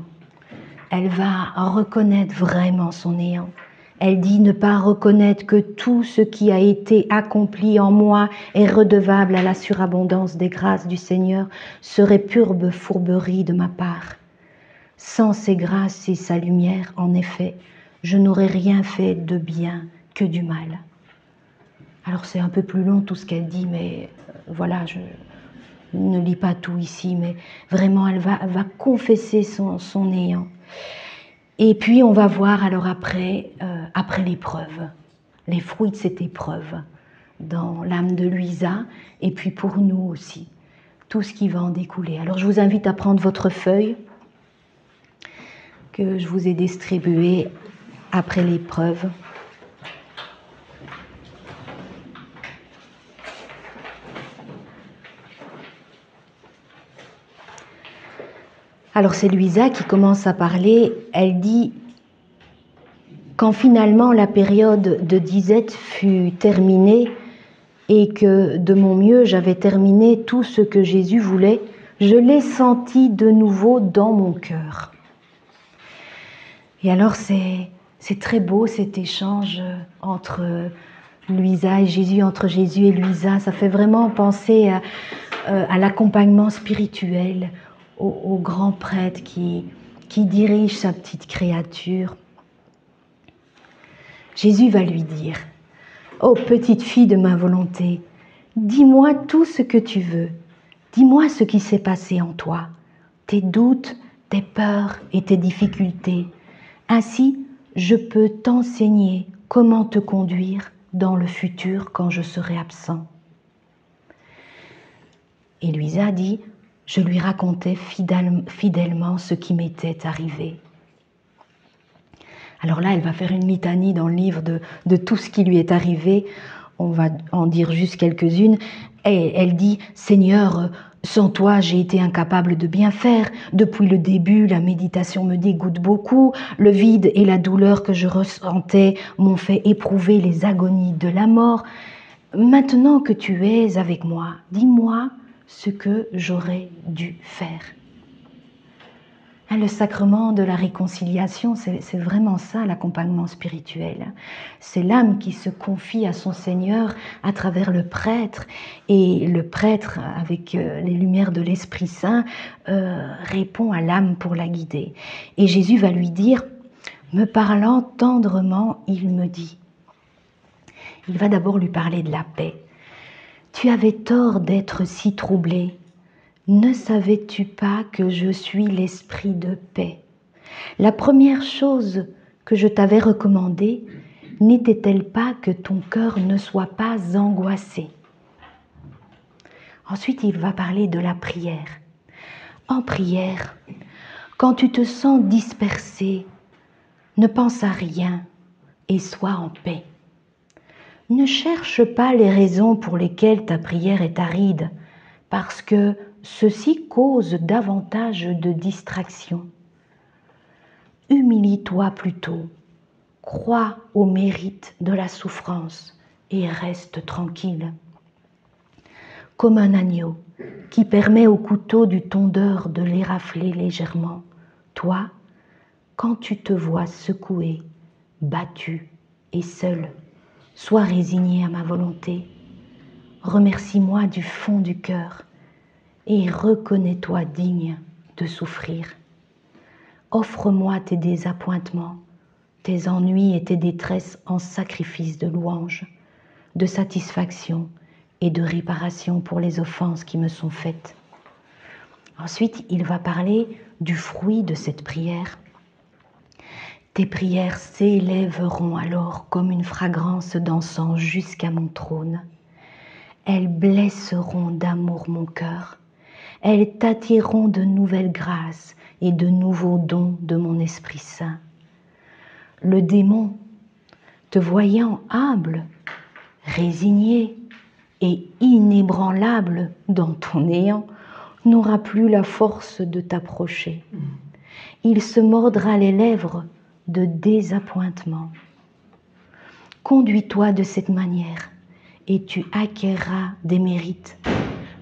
Elle va reconnaître vraiment son néant. Elle dit ne pas reconnaître que tout ce qui a été accompli en moi est redevable à la surabondance des grâces du Seigneur, serait pure fourberie de ma part. Sans ses grâces et sa lumière, en effet, je n'aurais rien fait de bien que du mal. Alors c'est un peu plus long tout ce qu'elle dit, mais voilà, je ne lis pas tout ici, mais vraiment elle va confesser son néant. Et puis on va voir alors après l'épreuve, les fruits de cette épreuve dans l'âme de Luisa et puis pour nous aussi, tout ce qui va en découler. Alors je vous invite à prendre votre feuille que je vous ai distribuée après l'épreuve. Alors c'est Luisa qui commence à parler, elle dit « Quand finalement la période de disette fut terminée et que de mon mieux j'avais terminé tout ce que Jésus voulait, je l'ai senti de nouveau dans mon cœur. » Et alors c'est très beau cet échange entre Louisa et Jésus, entre Jésus et Louisa, ça fait vraiment penser à l'accompagnement spirituel, au grand prêtre qui dirige sa petite créature. Jésus va lui dire: « Ô petite fille de ma volonté, dis-moi tout ce que tu veux. Dis-moi ce qui s'est passé en toi, tes doutes, tes peurs et tes difficultés. Ainsi, je peux t'enseigner comment te conduire dans le futur quand je serai absent. » Et Louisa dit: « Je lui racontais fidèlement ce qui m'était arrivé. » Alors là, elle va faire une litanie dans le livre de tout ce qui lui est arrivé. On va en dire juste quelques-unes. Et elle dit: « Seigneur, sans toi, j'ai été incapable de bien faire. Depuis le début, la méditation me dégoûte beaucoup. Le vide et la douleur que je ressentais m'ont fait éprouver les agonies de la mort. Maintenant que tu es avec moi, dis-moi ce que j'aurais dû faire. » Le sacrement de la réconciliation, c'est vraiment ça, l'accompagnement spirituel. C'est l'âme qui se confie à son Seigneur à travers le prêtre, et le prêtre, avec les lumières de l'Esprit Saint, répond à l'âme pour la guider. Et Jésus va lui dire, me parlant tendrement, il me dit, il va d'abord lui parler de la paix. « Tu avais tort d'être si troublé. Ne savais-tu pas que je suis l'esprit de paix? La première chose que je t'avais recommandée, n'était-elle pas que ton cœur ne soit pas angoissé? » Ensuite, il va parler de la prière. En prière, quand tu te sens dispersé, ne pense à rien et sois en paix. Ne cherche pas les raisons pour lesquelles ta prière est aride, parce que ceci cause davantage de distraction. Humilie-toi plutôt, crois au mérite de la souffrance et reste tranquille. Comme un agneau qui permet au couteau du tondeur de l'érafler légèrement, toi, quand tu te vois secoué, battu et seul, sois résigné à ma volonté. Remercie-moi du fond du cœur et reconnais-toi digne de souffrir. Offre-moi tes désappointements, tes ennuis et tes détresses en sacrifice de louange, de satisfaction et de réparation pour les offenses qui me sont faites. » Ensuite, il va parler du fruit de cette prière. « Tes prières s'élèveront alors comme une fragrance d'encens jusqu'à mon trône. Elles blesseront d'amour mon cœur. Elles t'attireront de nouvelles grâces et de nouveaux dons de mon Esprit Saint. Le démon, te voyant humble, résigné et inébranlable dans ton néant, n'aura plus la force de t'approcher. Il se mordra les lèvres de désappointement. Conduis-toi de cette manière et tu acquerras des mérites,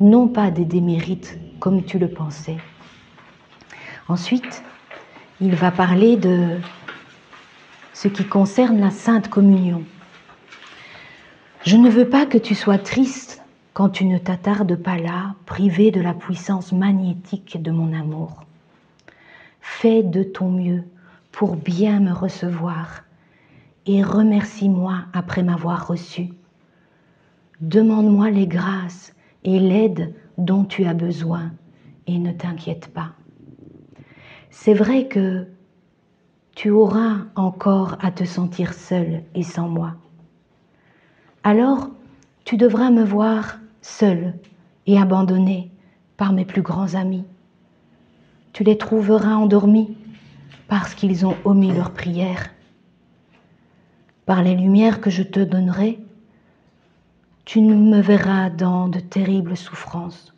non pas des démérites comme tu le pensais. » Ensuite, il va parler de ce qui concerne la Sainte Communion. « Je ne veux pas que tu sois triste quand tu ne t'attardes pas là, privé de la puissance magnétique de mon amour. Fais de ton mieux pour bien me recevoir et remercie-moi après m'avoir reçu. Demande-moi les grâces et l'aide dont tu as besoin et ne t'inquiète pas. C'est vrai que tu auras encore à te sentir seul et sans moi. Alors, tu devras me voir seul et abandonné par mes plus grands amis. Tu les trouveras endormis parce qu'ils ont omis leur prière. Par les lumières que je te donnerai, tu me verras dans de terribles souffrances,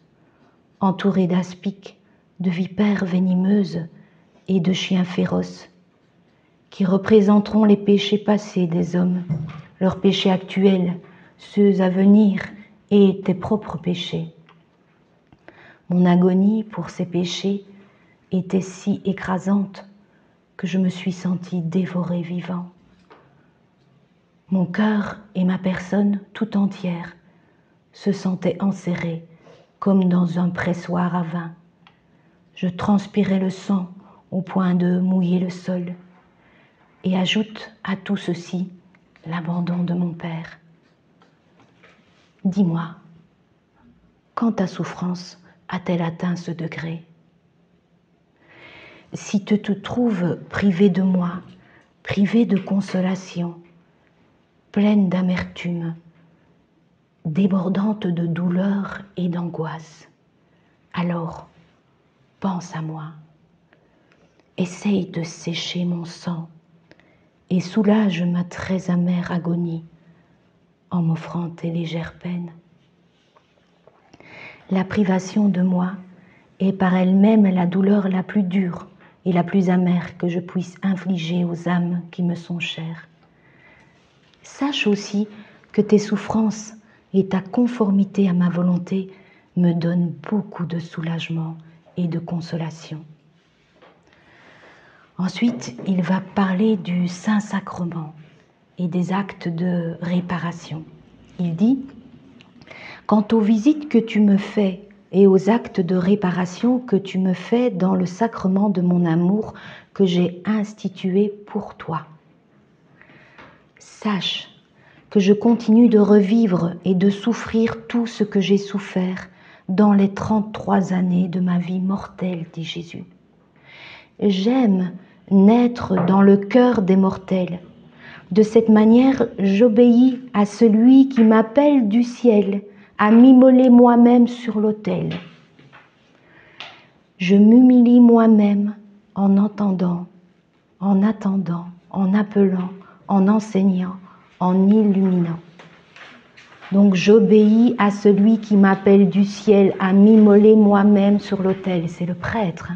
entouré d'aspics, de vipères venimeuses et de chiens féroces, qui représenteront les péchés passés des hommes, leurs péchés actuels, ceux à venir et tes propres péchés. Mon agonie pour ces péchés était si écrasante que je me suis sentie dévorée vivant. Mon cœur et ma personne tout entière se sentaient enserrés comme dans un pressoir à vin. Je transpirais le sang au point de mouiller le sol. Et ajoute à tout ceci l'abandon de mon père. Dis-moi, quand ta souffrance a-t-elle atteint ce degré? Si tu te trouves privé de moi, privé de consolation, pleine d'amertume, débordante de douleur et d'angoisse, alors pense à moi. Essaye de sécher mon sang et soulage ma très amère agonie en m'offrant tes légères peines. La privation de moi est par elle-même la douleur la plus dure et la plus amère que je puisse infliger aux âmes qui me sont chères. Sache aussi que tes souffrances et ta conformité à ma volonté me donnent beaucoup de soulagement et de consolation. Ensuite, il va parler du Saint-Sacrement et des actes de réparation. Il dit « Quant aux visites que tu me fais et aux actes de réparation que tu me fais dans le sacrement de mon amour que j'ai institué pour toi, sache que je continue de revivre et de souffrir tout ce que j'ai souffert dans les 33 années de ma vie mortelle, dit Jésus. J'aime naître dans le cœur des mortels. De cette manière, j'obéis à celui qui m'appelle du ciel à m'immoler moi-même sur l'autel. Je m'humilie moi-même en entendant, en attendant, en appelant, en enseignant, en illuminant. Donc j'obéis à celui qui m'appelle du ciel à m'immoler moi-même sur l'autel. C'est le prêtre.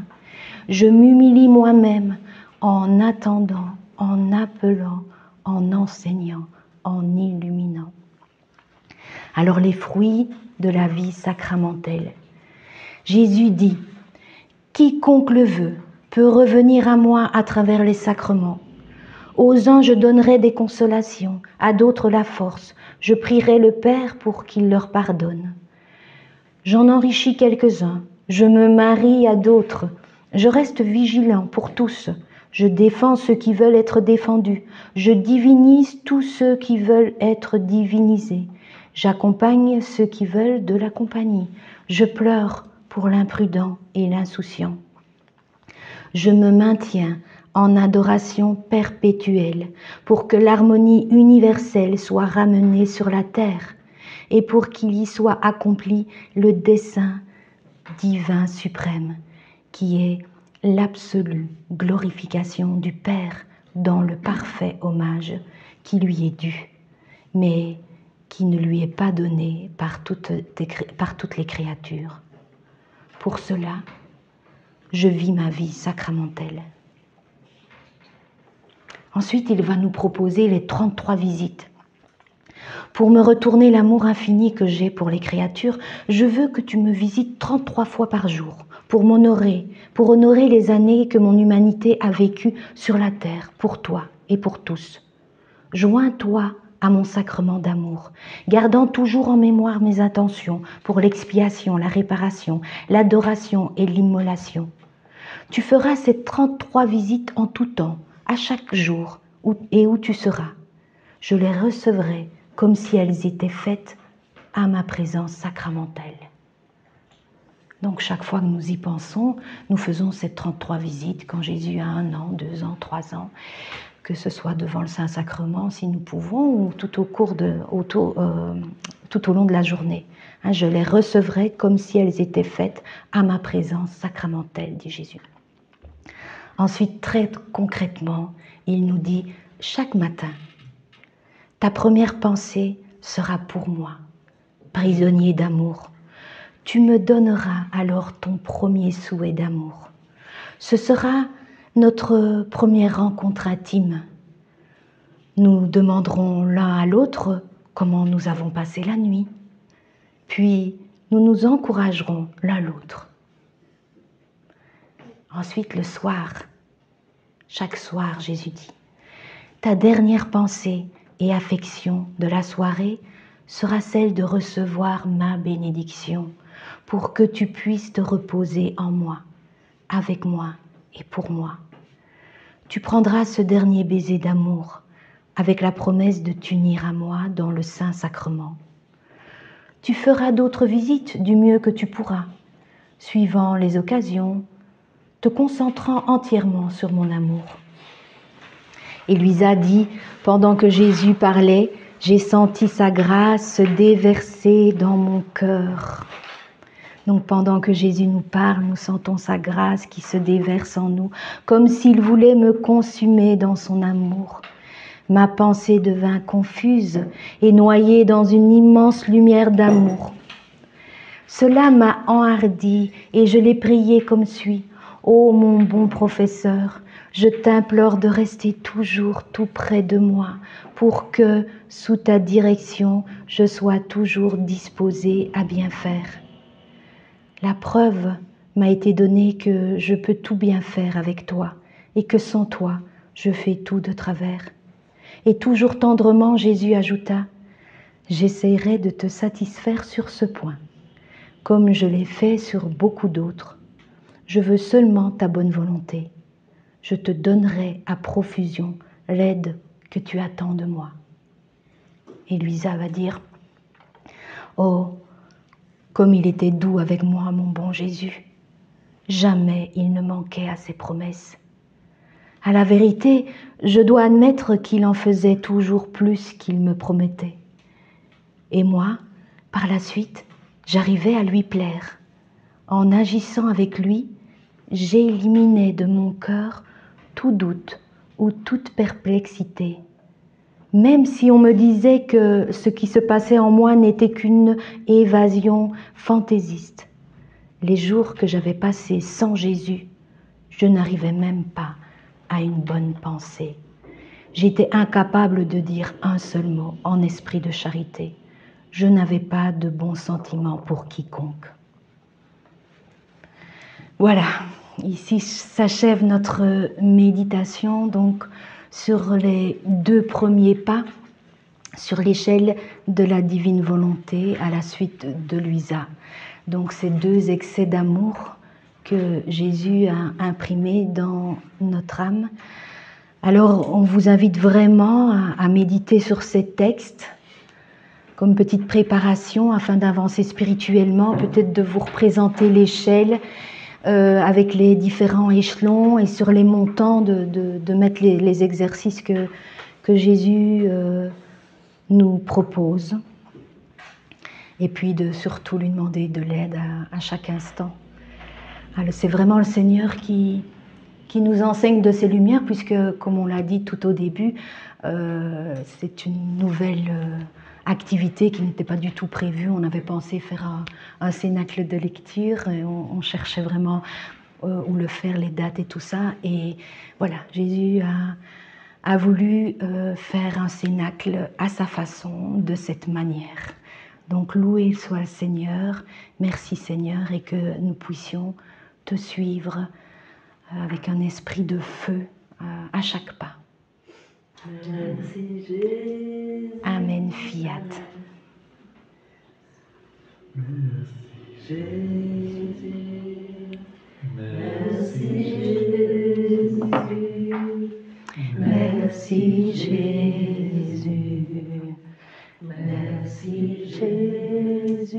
Je m'humilie moi-même en attendant, en appelant, en enseignant, en illuminant. Alors les fruits de la vie sacramentelle. Jésus dit « Quiconque le veut peut revenir à moi à travers les sacrements. Aux uns je donnerai des consolations, à d'autres la force. Je prierai le Père pour qu'il leur pardonne. J'en enrichis quelques-uns, je me marie à d'autres. Je reste vigilant pour tous. Je défends ceux qui veulent être défendus. Je divinise tous ceux qui veulent être divinisés. J'accompagne ceux qui veulent de la compagnie. Je pleure pour l'imprudent et l'insouciant. Je me maintiens en adoration perpétuelle pour que l'harmonie universelle soit ramenée sur la terre et pour qu'il y soit accompli le dessein divin suprême qui est l'absolue glorification du Père dans le parfait hommage qui lui est dû, mais qui ne lui est pas donné par toutes les créatures. Pour cela, je vis ma vie sacramentelle. Ensuite, il va nous proposer les 33 visites. Pour me retourner l'amour infini que j'ai pour les créatures, je veux que tu me visites 33 fois par jour, pour m'honorer, pour honorer les années que mon humanité a vécues sur la terre, pour toi et pour tous. Joins-toi à mon sacrement d'amour, gardant toujours en mémoire mes intentions pour l'expiation, la réparation, l'adoration et l'immolation. Tu feras ces 33 visites en tout temps, à chaque jour et où tu seras. Je les recevrai comme si elles étaient faites à ma présence sacramentelle. Donc chaque fois que nous y pensons, nous faisons ces 33 visites quand Jésus a 1 an, 2 ans, 3 ans, que ce soit devant le Saint-Sacrement si nous pouvons ou tout au long de la journée. Je les recevrai comme si elles étaient faites à ma présence sacramentelle, dit Jésus. Ensuite, très concrètement, il nous dit chaque matin, ta première pensée sera pour moi, prisonnier d'amour. Tu me donneras alors ton premier souhait d'amour. Ce sera notre première rencontre intime. Nous demanderons l'un à l'autre comment nous avons passé la nuit. Puis, nous nous encouragerons l'un l'autre. Ensuite, le soir, chaque soir, Jésus dit, ta dernière pensée et affection de la soirée sera celle de recevoir ma bénédiction pour que tu puisses te reposer en moi, avec moi et pour moi. Tu prendras ce dernier baiser d'amour avec la promesse de t'unir à moi dans le Saint-Sacrement. Tu feras d'autres visites du mieux que tu pourras, suivant les occasions, te concentrant entièrement sur mon amour. Et Louisa dit, pendant que Jésus parlait, j'ai senti sa grâce se déverser dans mon cœur. Donc pendant que Jésus nous parle, nous sentons sa grâce qui se déverse en nous, comme s'il voulait me consumer dans son amour. Ma pensée devint confuse et noyée dans une immense lumière d'amour. Cela m'a enhardi et je l'ai prié comme suit. Ô mon bon professeur, je t'implore de rester toujours tout près de moi pour que, sous ta direction, je sois toujours disposée à bien faire. La preuve m'a été donnée que je peux tout bien faire avec toi et que sans toi, je fais tout de travers. Et toujours tendrement, Jésus ajouta, « J'essaierai de te satisfaire sur ce point, comme je l'ai fait sur beaucoup d'autres. Je veux seulement ta bonne volonté. Je te donnerai à profusion l'aide que tu attends de moi. » Et Louisa va dire, « Oh, comme il était doux avec moi, mon bon Jésus. Jamais il ne manquait à ses promesses. À la vérité, je dois admettre qu'il en faisait toujours plus qu'il me promettait. Et moi, par la suite, j'arrivais à lui plaire. En agissant avec lui, j'éliminais de mon cœur tout doute ou toute perplexité. Même si on me disait que ce qui se passait en moi n'était qu'une évasion fantaisiste. Les jours que j'avais passés sans Jésus, je n'arrivais même pas à une bonne pensée. J'étais incapable de dire un seul mot en esprit de charité. Je n'avais pas de bons sentiments pour quiconque. Voilà, ici s'achève notre méditation donc sur les 2 premiers pas sur l'échelle de la divine volonté à la suite de Louisa. Donc ces 2 excès d'amour que Jésus a imprimés dans notre âme. Alors on vous invite vraiment à méditer sur ces textes comme petite préparation afin d'avancer spirituellement, peut-être de vous représenter l'échelle avec les différents échelons et sur les montants de mettre les exercices que Jésus nous propose. Et puis de surtout lui demander de l'aide à chaque instant. Alors, c'est vraiment le Seigneur qui nous enseigne de ces lumières, puisque, comme on l'a dit tout au début, c'est une nouvelle activité qui n'était pas du tout prévue. On avait pensé faire un cénacle de lecture, et on cherchait vraiment où le faire, les dates et tout ça. Et voilà, Jésus a voulu faire un cénacle à sa façon, de cette manière. Donc loué soit le Seigneur, merci Seigneur, et que nous puissions te suivre avec un esprit de feu à chaque pas. Merci Jésus. Amen, fiat. Merci Jésus. Merci Jésus. Merci Jésus. Merci Jésus.